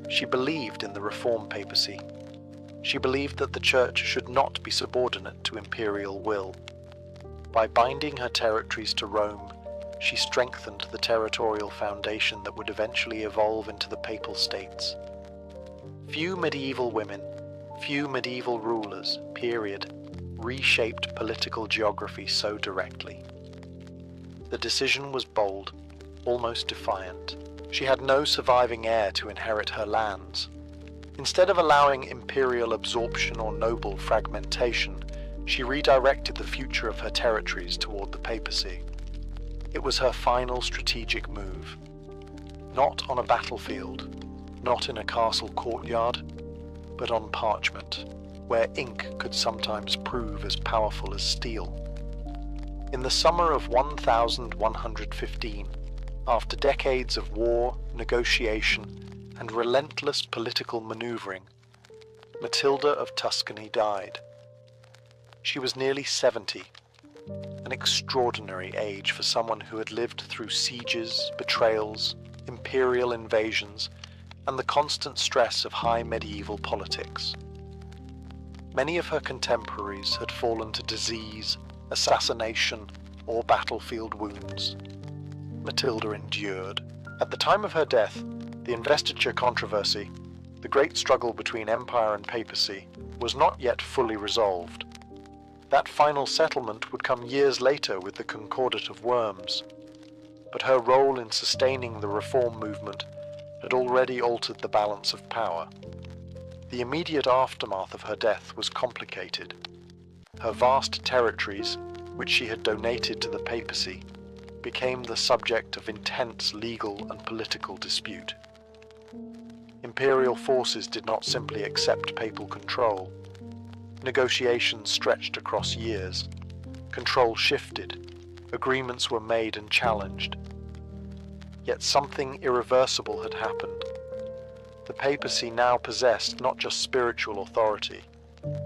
She believed in the reform papacy. She believed that the Church should not be subordinate to imperial will. By binding her territories to Rome, she strengthened the territorial foundation that would eventually evolve into the papal states. Few medieval women, few medieval rulers, period, reshaped political geography so directly. The decision was bold, almost defiant. She had no surviving heir to inherit her lands. Instead of allowing imperial absorption or noble fragmentation, she redirected the future of her territories toward the papacy. It was her final strategic move. Not on a battlefield, not in a castle courtyard, but on parchment, where ink could sometimes prove as powerful as steel. In the summer of 1115, after decades of war, negotiation, and relentless political maneuvering, Matilda of Tuscany died. She was nearly 70, an extraordinary age for someone who had lived through sieges, betrayals, imperial invasions, and the constant stress of high medieval politics. Many of her contemporaries had fallen to disease, assassination, or battlefield wounds. Matilda endured. At the time of her death, the investiture controversy, the great struggle between empire and papacy, was not yet fully resolved. That final settlement would come years later with the Concordat of Worms, but her role in sustaining the reform movement had already altered the balance of power. The immediate aftermath of her death was complicated. Her vast territories, which she had donated to the papacy, became the subject of intense legal and political dispute. Imperial forces did not simply accept papal control. Negotiations stretched across years. Control shifted. Agreements were made and challenged. Yet something irreversible had happened. The papacy now possessed not just spiritual authority,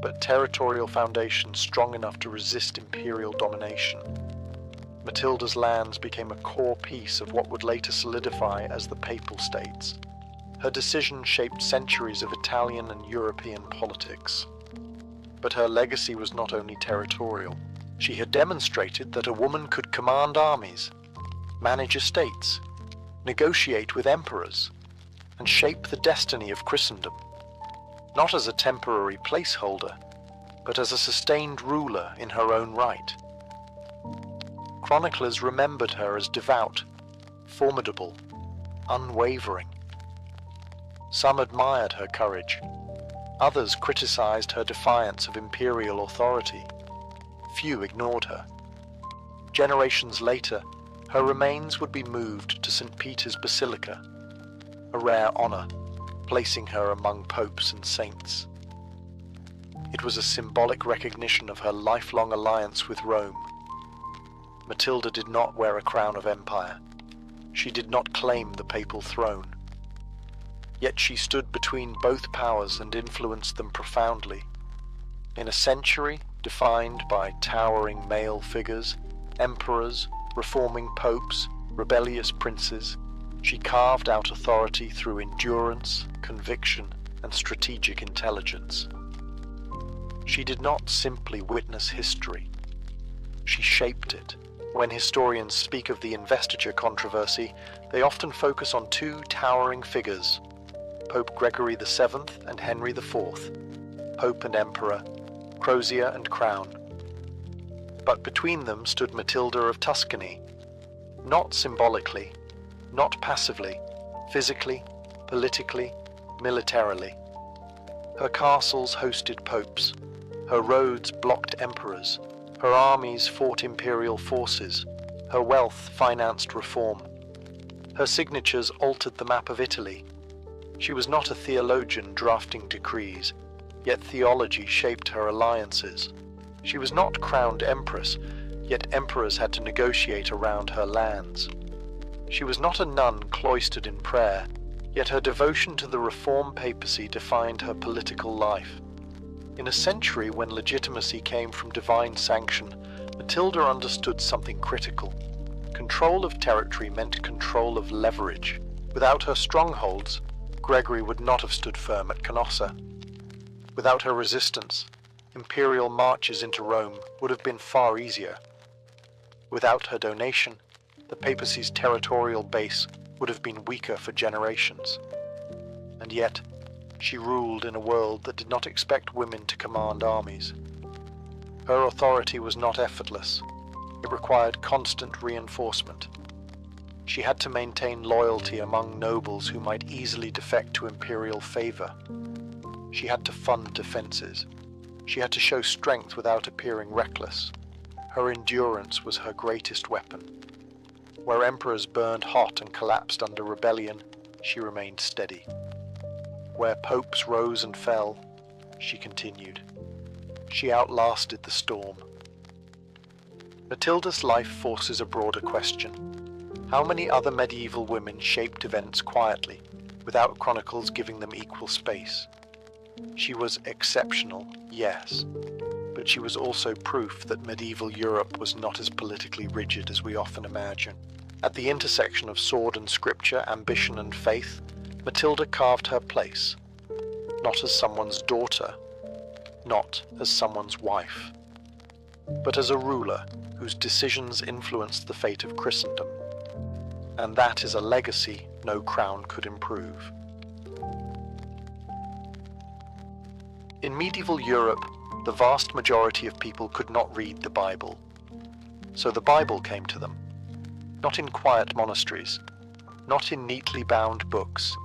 but territorial foundations strong enough to resist imperial domination. Matilda's lands became a core piece of what would later solidify as the Papal States. Her decision shaped centuries of Italian and European politics. But her legacy was not only territorial. She had demonstrated that a woman could command armies, manage estates, negotiate with emperors, and shape the destiny of Christendom, not as a temporary placeholder, but as a sustained ruler in her own right. Chroniclers remembered her as devout, formidable, unwavering. Some admired her courage. Others criticized her defiance of imperial authority. Few ignored her. Generations later, her remains would be moved to St. Peter's Basilica, a rare honor, placing her among popes and saints. It was a symbolic recognition of her lifelong alliance with Rome. Matilda did not wear a crown of empire. She did not claim the papal throne. Yet she stood between both powers and influenced them profoundly. In a century defined by towering male figures, emperors, reforming popes, rebellious princes, she carved out authority through endurance, conviction, and strategic intelligence. She did not simply witness history. She shaped it. When historians speak of the investiture controversy, they often focus on two towering figures, Pope Gregory VII and Henry IV, Pope and Emperor, crozier and crown. But between them stood Matilda of Tuscany, not symbolically, not passively, physically, politically, militarily. Her castles hosted popes, her roads blocked emperors, her armies fought imperial forces, her wealth financed reform. Her signatures altered the map of Italy. She was not a theologian drafting decrees, yet theology shaped her alliances. She was not crowned empress, yet emperors had to negotiate around her lands. She was not a nun cloistered in prayer, yet her devotion to the reform papacy defined her political life. In a century when legitimacy came from divine sanction, Matilda understood something critical. Control of territory meant control of leverage. Without her strongholds, Gregory would not have stood firm at Canossa. Without her resistance, imperial marches into Rome would have been far easier. Without her donation, the papacy's territorial base would have been weaker for generations. And yet, she ruled in a world that did not expect women to command armies. Her authority was not effortless. It required constant reinforcement. She had to maintain loyalty among nobles who might easily defect to imperial favor. She had to fund defenses. She had to show strength without appearing reckless. Her endurance was her greatest weapon. Where emperors burned hot and collapsed under rebellion, she remained steady. Where popes rose and fell, she continued. She outlasted the storm. Matilda's life forces a broader question. How many other medieval women shaped events quietly, without chronicles giving them equal space? She was exceptional, yes, but she was also proof that medieval Europe was not as politically rigid as we often imagine. At the intersection of sword and scripture, ambition and faith, Matilda carved her place, not as someone's daughter, not as someone's wife, but as a ruler whose decisions influenced the fate of Christendom. And that is a legacy no crown could improve. In medieval Europe, the vast majority of people could not read the Bible. So the Bible came to them, not in quiet monasteries, not in neatly bound books,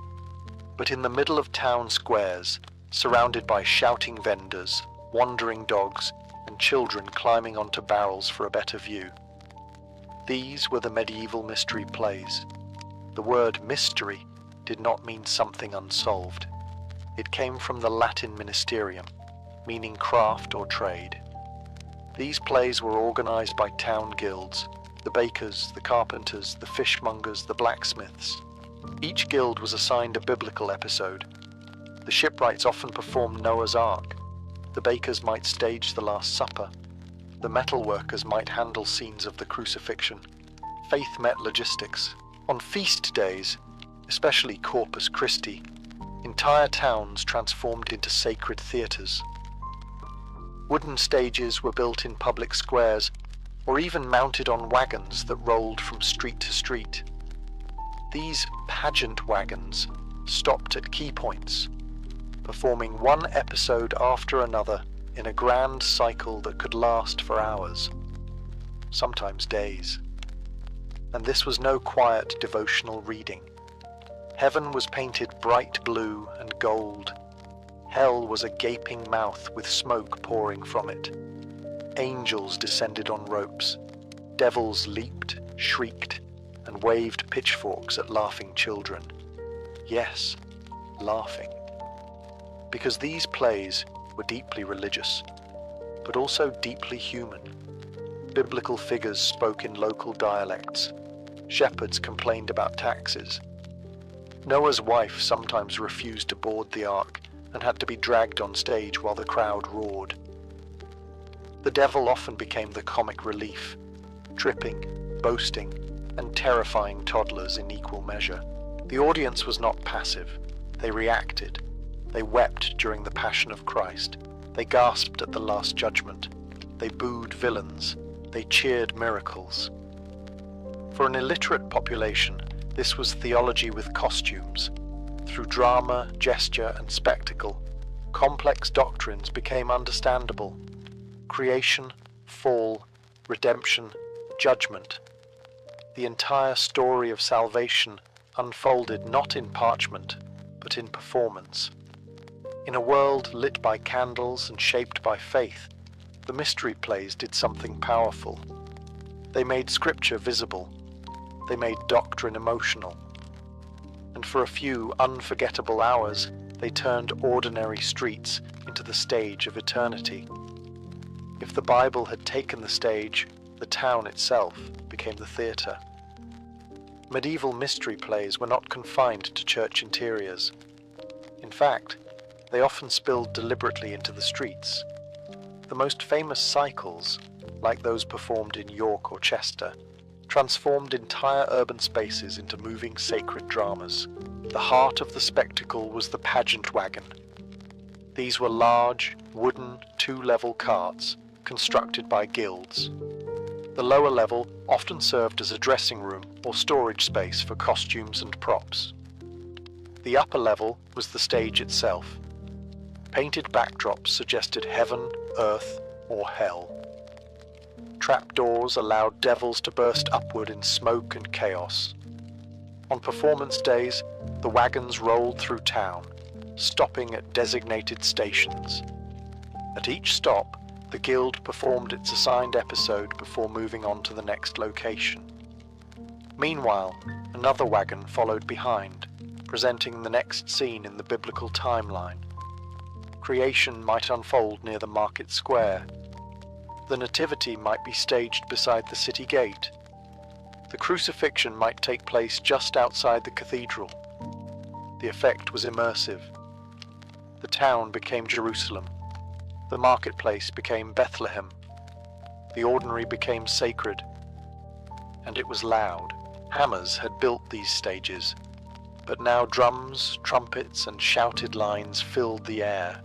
but in the middle of town squares, surrounded by shouting vendors, wandering dogs, and children climbing onto barrels for a better view. These were the medieval mystery plays. The word mystery did not mean something unsolved. It came from the Latin ministerium, meaning craft or trade. These plays were organized by town guilds, the bakers, the carpenters, the fishmongers, the blacksmiths. Each guild was assigned a biblical episode. The shipwrights often performed Noah's Ark. The bakers might stage the Last Supper. The metalworkers might handle scenes of the crucifixion. Faith met logistics. On feast days, especially Corpus Christi, entire towns transformed into sacred theatres. Wooden stages were built in public squares, or even mounted on wagons that rolled from street to street. These pageant wagons stopped at key points, performing one episode after another in a grand cycle that could last for hours, sometimes days. And this was no quiet devotional reading. Heaven was painted bright blue and gold. Hell was a gaping mouth with smoke pouring from it. Angels descended on ropes. Devils leaped, shrieked, and waved pitchforks at laughing children. Yes, laughing. Because these plays were deeply religious, but also deeply human. Biblical figures spoke in local dialects. Shepherds complained about taxes. Noah's wife sometimes refused to board the ark and had to be dragged on stage while the crowd roared. The devil often became the comic relief, tripping, boasting, and terrifying toddlers in equal measure. The audience was not passive. They reacted. They wept during the Passion of Christ. They gasped at the Last Judgment. They booed villains. They cheered miracles. For an illiterate population, this was theology with costumes. Through drama, gesture, and spectacle, complex doctrines became understandable. Creation, fall, redemption, judgment. The entire story of salvation unfolded not in parchment, but in performance. In a world lit by candles and shaped by faith, the mystery plays did something powerful. They made scripture visible. They made doctrine emotional. And for a few unforgettable hours, they turned ordinary streets into the stage of eternity. If the Bible had taken the stage, the town itself became the theatre. Medieval mystery plays were not confined to church interiors. In fact, they often spilled deliberately into the streets. The most famous cycles, like those performed in York or Chester, transformed entire urban spaces into moving sacred dramas. The heart of the spectacle was the pageant wagon. These were large, wooden, two-level carts constructed by guilds. The lower level often served as a dressing room or storage space for costumes and props. The upper level was the stage itself. Painted backdrops suggested heaven, earth, or hell. Trapdoors allowed devils to burst upward in smoke and chaos. On performance days, the wagons rolled through town, stopping at designated stations. At each stop, the guild performed its assigned episode before moving on to the next location. Meanwhile, another wagon followed behind, presenting the next scene in the biblical timeline. Creation might unfold near the market square. The Nativity might be staged beside the city gate. The crucifixion might take place just outside the cathedral. The effect was immersive. The town became Jerusalem. The marketplace became Bethlehem. The ordinary became sacred. And it was loud. Hammers had built these stages, but now drums, trumpets, and shouted lines filled the air.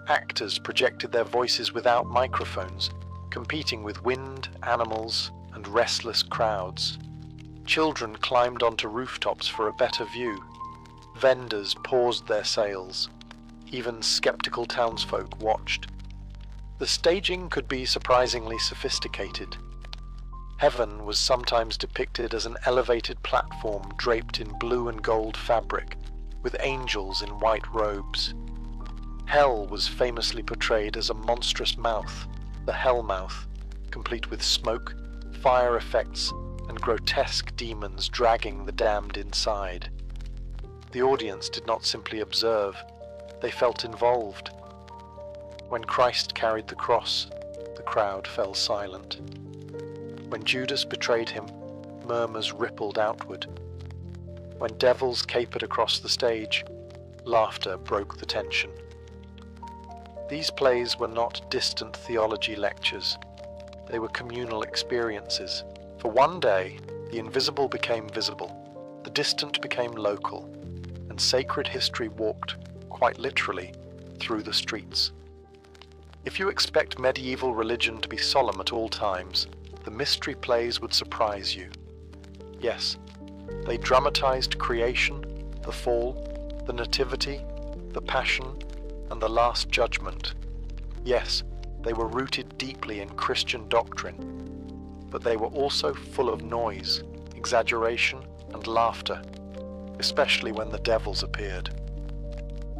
Actors projected their voices without microphones, competing with wind, animals, and restless crowds. Children climbed onto rooftops for a better view. Vendors paused their sales. Even skeptical townsfolk watched. The staging could be surprisingly sophisticated. Heaven was sometimes depicted as an elevated platform draped in blue and gold fabric, with angels in white robes. Hell was famously portrayed as a monstrous mouth, the Hell Mouth, complete with smoke, fire effects, and grotesque demons dragging the damned inside. The audience did not simply observe, they felt involved. When Christ carried the cross, the crowd fell silent. When Judas betrayed him, murmurs rippled outward. When devils capered across the stage, laughter broke the tension. These plays were not distant theology lectures. They were communal experiences. For one day, the invisible became visible, the distant became local, and sacred history walked, quite literally, through the streets. If you expect medieval religion to be solemn at all times, the mystery plays would surprise you. Yes, they dramatized creation, the fall, the nativity, the passion, and the Last Judgment. Yes, they were rooted deeply in Christian doctrine, but they were also full of noise, exaggeration, and laughter, especially when the devils appeared.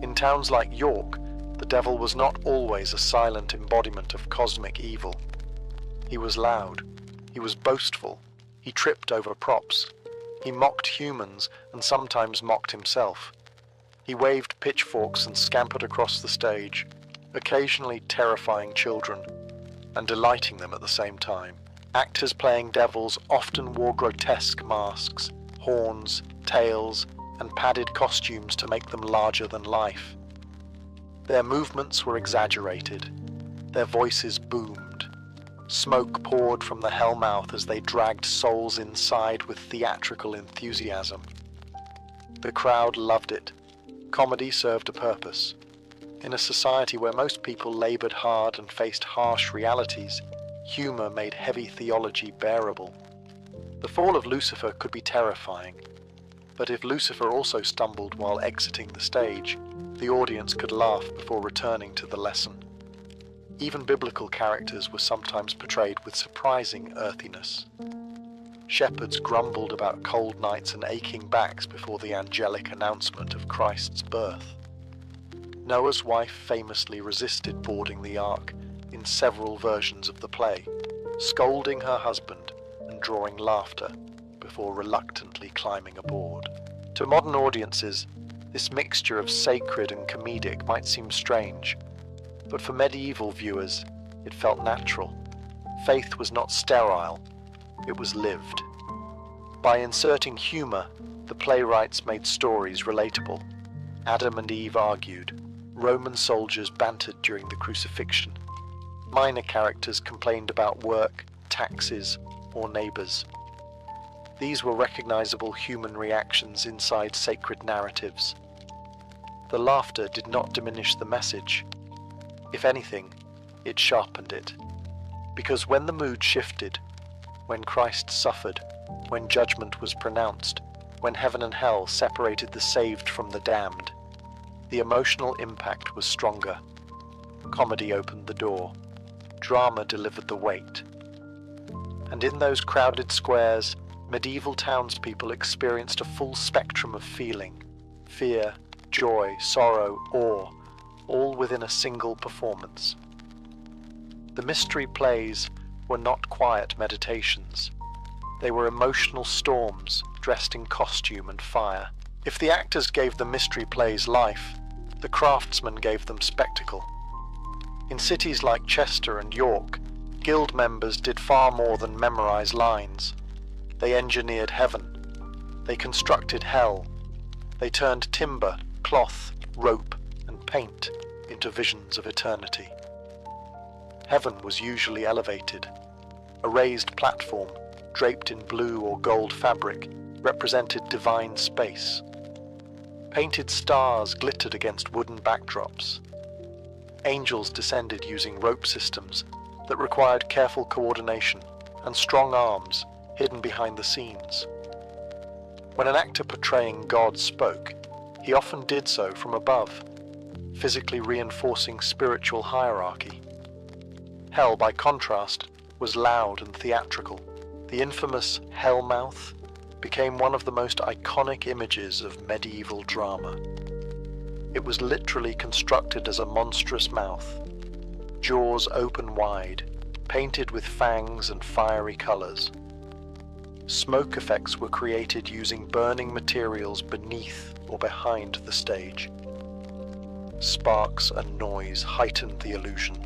In towns like York, the devil was not always a silent embodiment of cosmic evil. He was loud, he was boastful, he tripped over props, he mocked humans and sometimes mocked himself. He waved pitchforks and scampered across the stage, occasionally terrifying children and delighting them at the same time. Actors playing devils often wore grotesque masks, horns, tails, and padded costumes to make them larger than life. Their movements were exaggerated. Their voices boomed. Smoke poured from the hellmouth as they dragged souls inside with theatrical enthusiasm. The crowd loved it. Comedy served a purpose. In a society where most people labored hard and faced harsh realities, humor made heavy theology bearable. The fall of Lucifer could be terrifying, but if Lucifer also stumbled while exiting the stage, the audience could laugh before returning to the lesson. Even biblical characters were sometimes portrayed with surprising earthiness. Shepherds grumbled about cold nights and aching backs before the angelic announcement of Christ's birth. Noah's wife famously resisted boarding the ark in several versions of the play, scolding her husband and drawing laughter before reluctantly climbing aboard. To modern audiences, this mixture of sacred and comedic might seem strange, but for medieval viewers, it felt natural. Faith was not sterile, it was lived. By inserting humor, the playwrights made stories relatable. Adam and Eve argued. Roman soldiers bantered during the crucifixion. Minor characters complained about work, taxes, or neighbors. These were recognizable human reactions inside sacred narratives. The laughter did not diminish the message. If anything, it sharpened it. Because when the mood shifted, when Christ suffered, when judgment was pronounced, when heaven and hell separated the saved from the damned, the emotional impact was stronger. Comedy opened the door. Drama delivered the weight. And in those crowded squares, medieval townspeople experienced a full spectrum of feeling: fear, joy, sorrow, awe, all within a single performance. The mystery plays were not quiet meditations. They were emotional storms dressed in costume and fire. If the actors gave the mystery plays life, the craftsmen gave them spectacle. In cities like Chester and York, guild members did far more than memorize lines. They engineered heaven. They constructed hell. They turned timber, cloth, rope, and paint into visions of eternity. Heaven was usually elevated. A raised platform, draped in blue or gold fabric, represented divine space. Painted stars glittered against wooden backdrops. Angels descended using rope systems that required careful coordination and strong arms hidden behind the scenes. When an actor portraying God spoke, he often did so from above, physically reinforcing spiritual hierarchy. Hell, by contrast, was loud and theatrical. The infamous Hellmouth became one of the most iconic images of medieval drama. It was literally constructed as a monstrous mouth, jaws open wide, painted with fangs and fiery colors. Smoke effects were created using burning materials beneath or behind the stage. Sparks and noise heightened the illusion.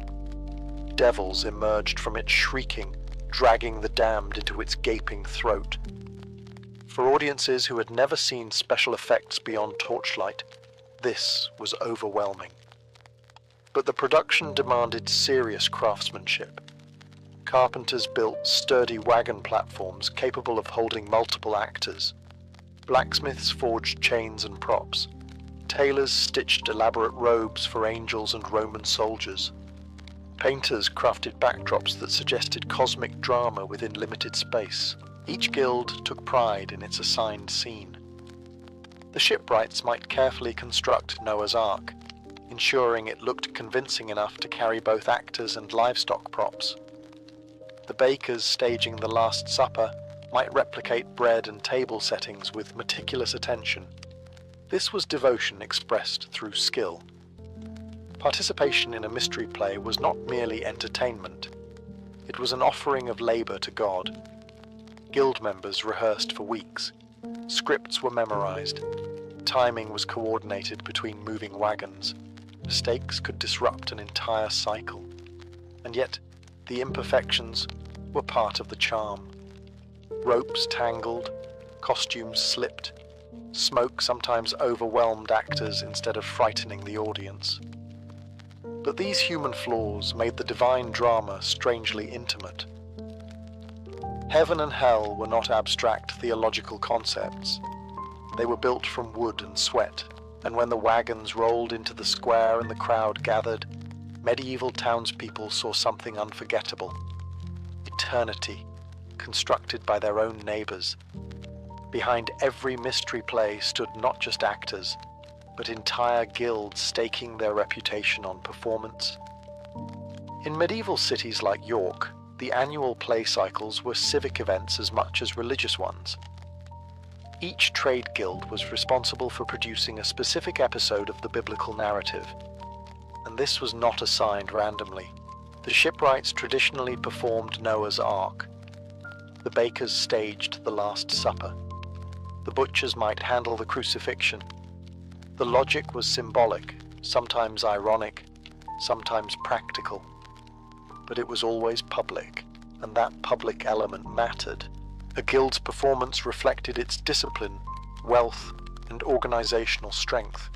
Devils emerged from it shrieking, dragging the damned into its gaping throat. For audiences who had never seen special effects beyond torchlight, this was overwhelming. But the production demanded serious craftsmanship. Carpenters built sturdy wagon platforms capable of holding multiple actors. Blacksmiths forged chains and props. Tailors stitched elaborate robes for angels and Roman soldiers. Painters crafted backdrops that suggested cosmic drama within limited space. Each guild took pride in its assigned scene. The shipwrights might carefully construct Noah's Ark, ensuring it looked convincing enough to carry both actors and livestock props. The bakers staging the Last Supper might replicate bread and table settings with meticulous attention. This was devotion expressed through skill. Participation in a mystery play was not merely entertainment. It was an offering of labor to God. Guild members rehearsed for weeks. Scripts were memorized. Timing was coordinated between moving wagons. Mistakes could disrupt an entire cycle. And yet, the imperfections were part of the charm. Ropes tangled, costumes slipped, smoke sometimes overwhelmed actors instead of frightening the audience. But these human flaws made the divine drama strangely intimate. Heaven and hell were not abstract theological concepts. They were built from wood and sweat, and when the wagons rolled into the square and the crowd gathered, medieval townspeople saw something unforgettable. Eternity, constructed by their own neighbours. Behind every mystery play stood not just actors, but entire guilds staking their reputation on performance. In medieval cities like York, the annual play cycles were civic events as much as religious ones. Each trade guild was responsible for producing a specific episode of the biblical narrative, and this was not assigned randomly. The shipwrights traditionally performed Noah's Ark. The bakers staged the Last Supper. The butchers might handle the crucifixion. The logic was symbolic, sometimes ironic, sometimes practical. But it was always public, and that public element mattered. A guild's performance reflected its discipline, wealth, and organizational strength.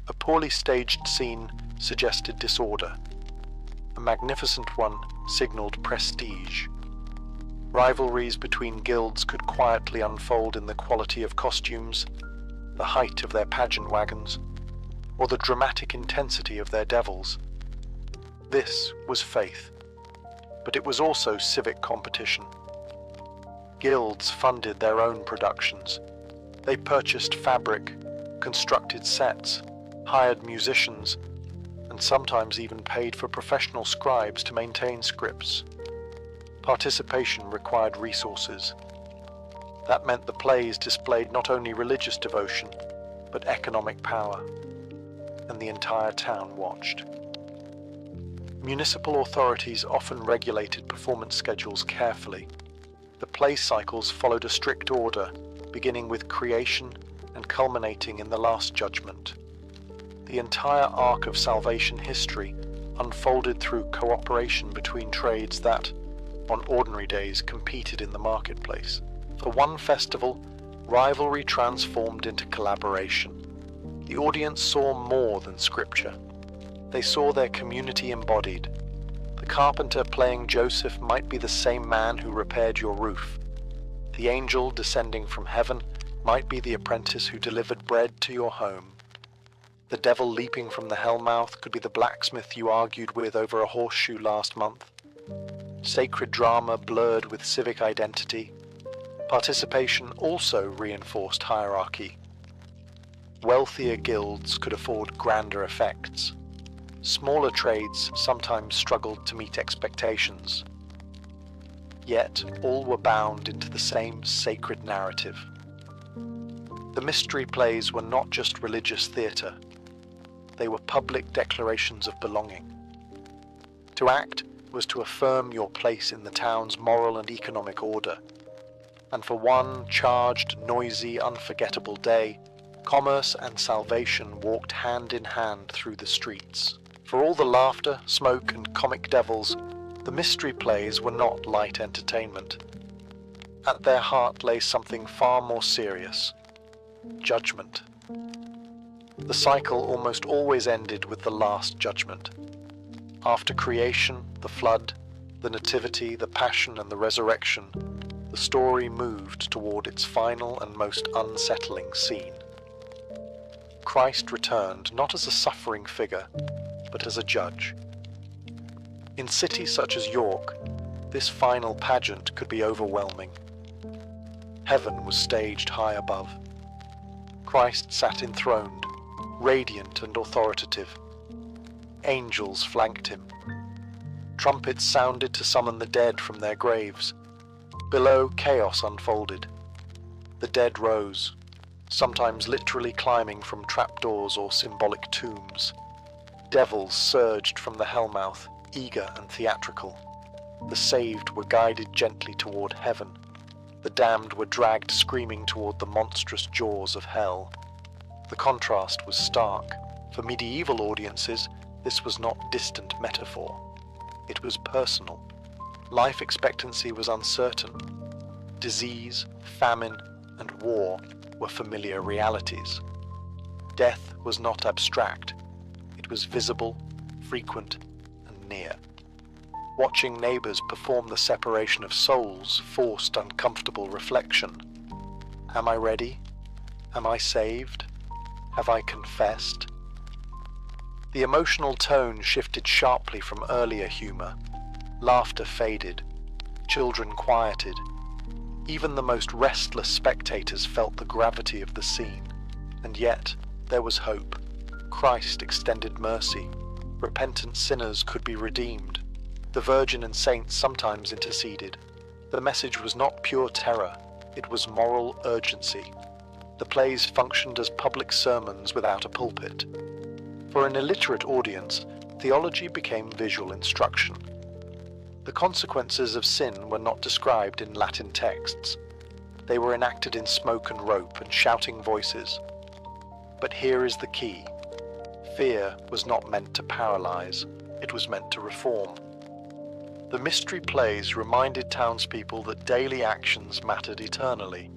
A poorly staged scene suggested disorder. A magnificent one signaled prestige. Rivalries between guilds could quietly unfold in the quality of costumes, the height of their pageant wagons, or the dramatic intensity of their devils. This was faith, but it was also civic competition. Guilds funded their own productions. They purchased fabric, constructed sets, hired musicians, and sometimes even paid for professional scribes to maintain scripts. Participation required resources. That meant the plays displayed not only religious devotion, but economic power, and the entire town watched. Municipal authorities often regulated performance schedules carefully. The play cycles followed a strict order, beginning with creation and culminating in the Last Judgment. The entire arc of salvation history unfolded through cooperation between trades that, on ordinary days, competed in the marketplace. For one festival, rivalry transformed into collaboration. The audience saw more than scripture. They saw their community embodied. The carpenter playing Joseph might be the same man who repaired your roof. The angel descending from heaven might be the apprentice who delivered bread to your home. The devil leaping from the hellmouth could be the blacksmith you argued with over a horseshoe last month. Sacred drama blurred with civic identity. Participation also reinforced hierarchy. Wealthier guilds could afford grander effects. Smaller trades sometimes struggled to meet expectations. Yet all were bound into the same sacred narrative. The mystery plays were not just religious theatre. They were public declarations of belonging. To act was to affirm your place in the town's moral and economic order. And for one charged, noisy, unforgettable day, commerce and salvation walked hand in hand through the streets. For all the laughter, smoke, and comic devils, the mystery plays were not light entertainment. At their heart lay something far more serious: judgment. The cycle almost always ended with the Last Judgment. After creation, the flood, the nativity, the passion, and the resurrection, the story moved toward its final and most unsettling scene. Christ returned not as a suffering figure, but as a judge. In cities such as York, this final pageant could be overwhelming. Heaven was staged high above. Christ sat enthroned, radiant and authoritative. Angels flanked him. Trumpets sounded to summon the dead from their graves. Below, chaos unfolded. The dead rose, sometimes literally climbing from trapdoors or symbolic tombs. Devils surged from the hellmouth, eager and theatrical. The saved were guided gently toward heaven. The damned were dragged screaming toward the monstrous jaws of hell. The contrast was stark. For medieval audiences, this was not distant metaphor. It was personal. Life expectancy was uncertain. Disease, famine, and war were familiar realities. Death was not abstract. It was visible, frequent and near. Watching neighbours perform the separation of souls forced uncomfortable reflection. Am I ready? Am I saved? Have I confessed? The emotional tone shifted sharply from earlier humour. Laughter faded. Children quieted. Even the most restless spectators felt the gravity of the scene. And yet, there was hope. Christ extended mercy. Repentant sinners could be redeemed. The Virgin and saints sometimes interceded. The message was not pure terror, it was moral urgency. The plays functioned as public sermons without a pulpit. For an illiterate audience, theology became visual instruction. The consequences of sin were not described in Latin texts. They were enacted in smoke and rope and shouting voices. But here is the key. Fear was not meant to paralyze, it was meant to reform. The mystery plays reminded townspeople that daily actions mattered eternally.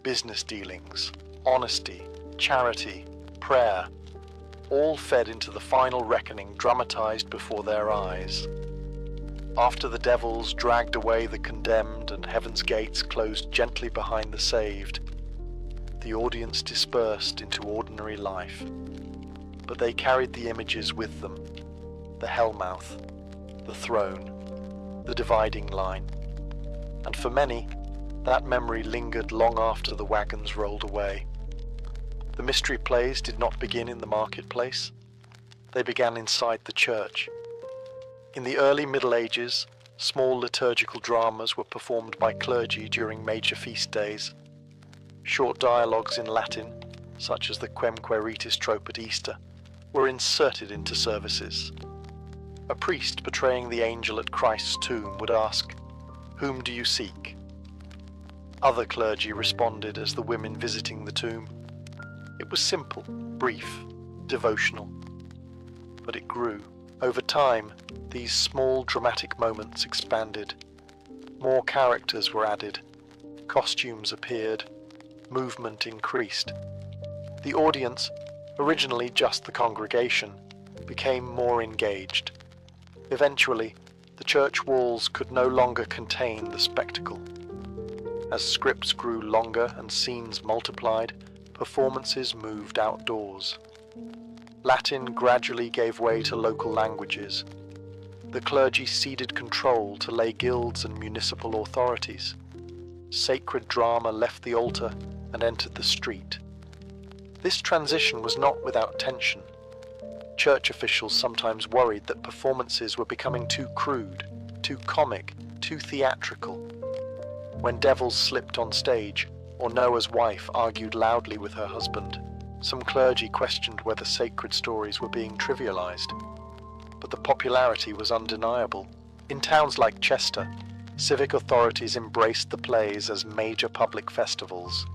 Business dealings, honesty, charity, prayer, all fed into the final reckoning dramatized before their eyes. After the devils dragged away the condemned and heaven's gates closed gently behind the saved, the audience dispersed into ordinary life. But they carried the images with them, the hellmouth, the throne, the dividing line. And for many, that memory lingered long after the wagons rolled away. The mystery plays did not begin in the marketplace. They began inside the church. In the early Middle Ages, small liturgical dramas were performed by clergy during major feast days. Short dialogues in Latin, such as the Quem Quaeritis trope at Easter, were inserted into services. A priest portraying the angel at Christ's tomb would ask, "Whom do you seek?" Other clergy responded as the women visiting the tomb. It was simple, brief, devotional. But it grew. Over time, these small dramatic moments expanded. More characters were added. Costumes appeared. Movement increased. The audience, originally just the congregation, became more engaged. Eventually, the church walls could no longer contain the spectacle. As scripts grew longer and scenes multiplied, performances moved outdoors. Latin gradually gave way to local languages. The clergy ceded control to lay guilds and municipal authorities. Sacred drama left the altar and entered the street. This transition was not without tension. Church officials sometimes worried that performances were becoming too crude, too comic, too theatrical. When devils slipped on stage, or Noah's wife argued loudly with her husband, some clergy questioned whether sacred stories were being trivialized. But the popularity was undeniable. In towns like Chester, civic authorities embraced the plays as major public festivals.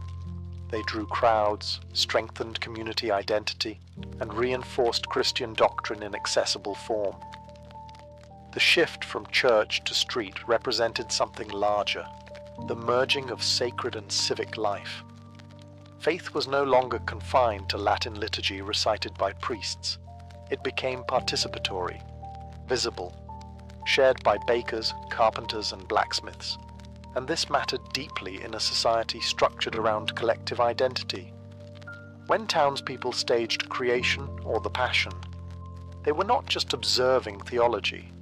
They drew crowds, strengthened community identity, and reinforced Christian doctrine in accessible form. The shift from church to street represented something larger, the merging of sacred and civic life. Faith was no longer confined to Latin liturgy recited by priests. It became participatory, visible, shared by bakers, carpenters, and blacksmiths. And this mattered deeply in a society structured around collective identity. When townspeople staged creation or the Passion, they were not just observing theology,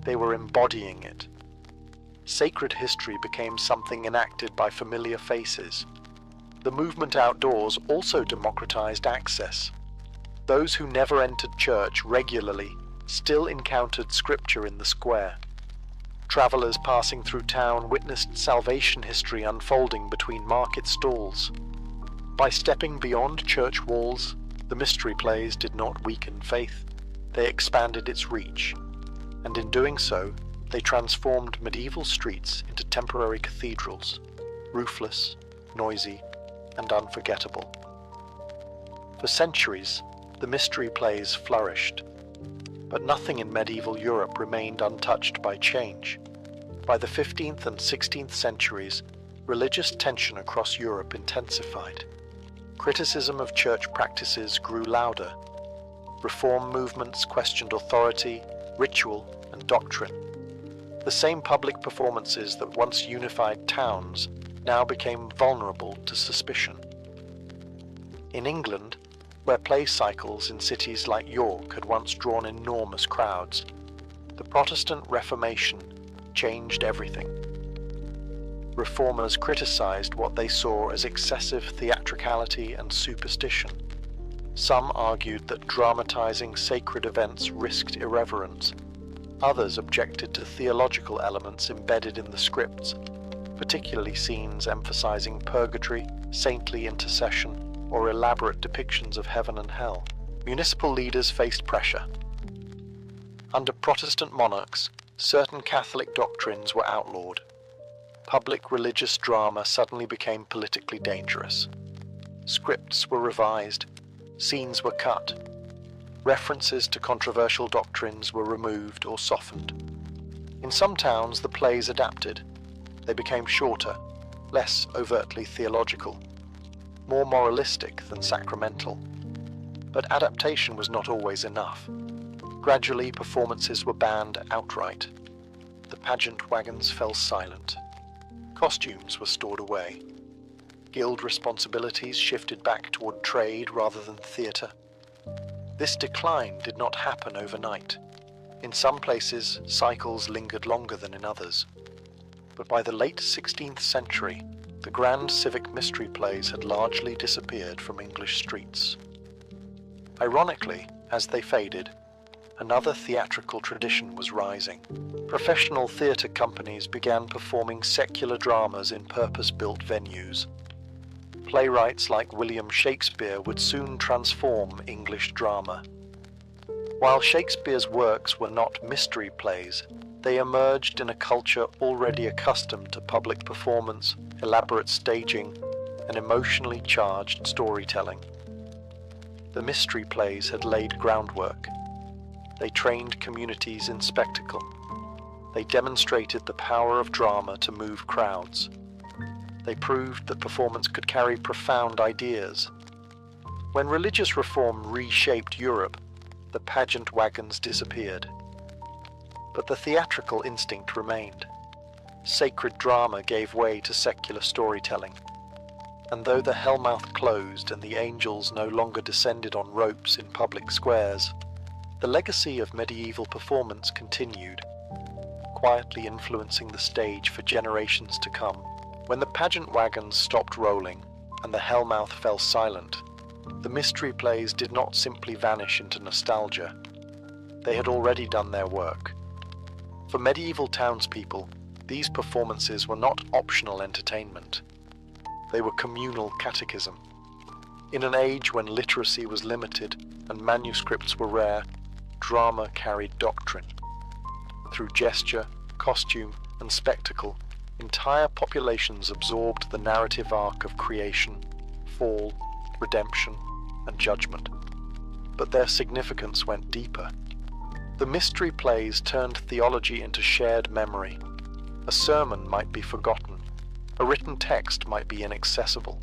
they were embodying it. Sacred history became something enacted by familiar faces. The movement outdoors also democratized access. Those who never entered church regularly still encountered scripture in the square. Travelers passing through town witnessed salvation history unfolding between market stalls. By stepping beyond church walls, the mystery plays did not weaken faith, they expanded its reach. And in doing so, they transformed medieval streets into temporary cathedrals, roofless, noisy, and unforgettable. For centuries, the mystery plays flourished. But nothing in medieval Europe remained untouched by change. By the 15th and 16th centuries, religious tension across Europe intensified. Criticism of church practices grew louder. Reform movements questioned authority, ritual, and doctrine. The same public performances that once unified towns now became vulnerable to suspicion. In England, where play cycles in cities like York had once drawn enormous crowds, the Protestant Reformation changed everything. Reformers criticized what they saw as excessive theatricality and superstition. Some argued that dramatizing sacred events risked irreverence. Others objected to theological elements embedded in the scripts, particularly scenes emphasizing purgatory, saintly intercession, or elaborate depictions of heaven and hell. Municipal leaders faced pressure. Under Protestant monarchs, certain Catholic doctrines were outlawed. Public religious drama suddenly became politically dangerous. Scripts were revised, scenes were cut, references to controversial doctrines were removed or softened. In some towns, the plays adapted. They became shorter, less overtly theological, more moralistic than sacramental. But adaptation was not always enough. Gradually, performances were banned outright. The pageant wagons fell silent. Costumes were stored away. Guild responsibilities shifted back toward trade rather than theatre. This decline did not happen overnight. In some places, cycles lingered longer than in others. But by the late 16th century, the grand civic mystery plays had largely disappeared from English streets. Ironically, as they faded, another theatrical tradition was rising. Professional theatre companies began performing secular dramas in purpose-built venues. Playwrights like William Shakespeare would soon transform English drama. While Shakespeare's works were not mystery plays, they emerged in a culture already accustomed to public performance, elaborate staging, and emotionally charged storytelling. The mystery plays had laid groundwork. They trained communities in spectacle. They demonstrated the power of drama to move crowds. They proved that performance could carry profound ideas. When religious reform reshaped Europe, the pageant wagons disappeared. But the theatrical instinct remained. Sacred drama gave way to secular storytelling. And though the hellmouth closed and the angels no longer descended on ropes in public squares, the legacy of medieval performance continued, quietly influencing the stage for generations to come. When the pageant wagons stopped rolling and the hellmouth fell silent, the mystery plays did not simply vanish into nostalgia. They had already done their work. For medieval townspeople, these performances were not optional entertainment. They were communal catechism. In an age when literacy was limited and manuscripts were rare, drama carried doctrine. Through gesture, costume, and spectacle, entire populations absorbed the narrative arc of creation, fall, redemption, and judgment. But their significance went deeper. The mystery plays turned theology into shared memory. A sermon might be forgotten, a written text might be inaccessible,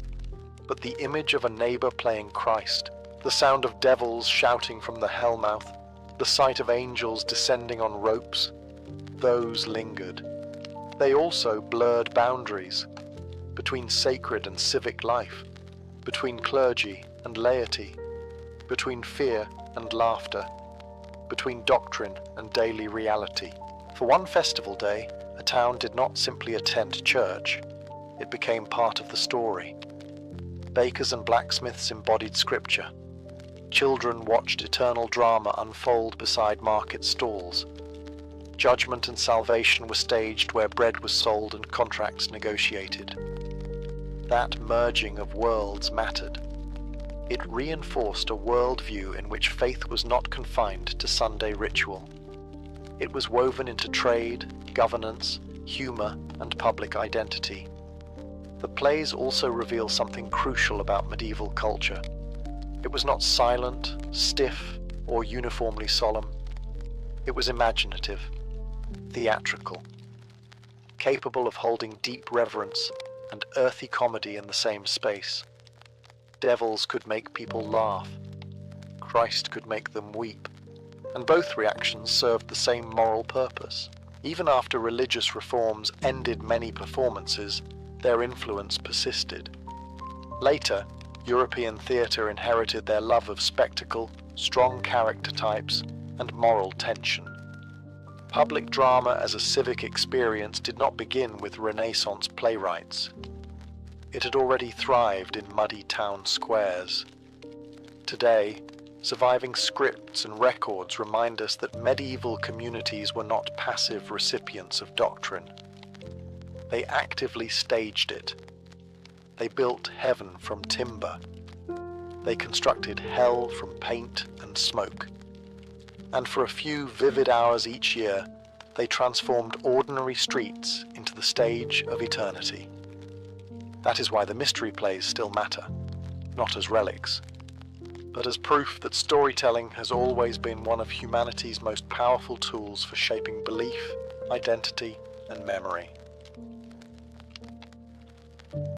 but the image of a neighbor playing Christ, the sound of devils shouting from the hellmouth, the sight of angels descending on ropes, those lingered. They also blurred boundaries between sacred and civic life, between clergy and laity, between fear and laughter, between doctrine and daily reality. For one festival day, a town did not simply attend church, it became part of the story. Bakers and blacksmiths embodied scripture. Children watched eternal drama unfold beside market stalls. Judgment and salvation were staged where bread was sold and contracts negotiated. That merging of worlds mattered. It reinforced a worldview in which faith was not confined to Sunday ritual. It was woven into trade, governance, humor, and public identity. The plays also reveal something crucial about medieval culture. It was not silent, stiff, or uniformly solemn. It was imaginative, theatrical, capable of holding deep reverence and earthy comedy in the same space. Devils could make people laugh. Christ could make them weep, and both reactions served the same moral purpose. Even after religious reforms ended many performances, their influence persisted. Later, European theatre inherited their love of spectacle, strong character types, and moral tension. Public drama as a civic experience did not begin with Renaissance playwrights. It had already thrived in muddy town squares. Today, surviving scripts and records remind us that medieval communities were not passive recipients of doctrine. They actively staged it. They built heaven from timber. They constructed hell from paint and smoke. And for a few vivid hours each year, they transformed ordinary streets into the stage of eternity. That is why the mystery plays still matter, not as relics, but as proof that storytelling has always been one of humanity's most powerful tools for shaping belief, identity, and memory.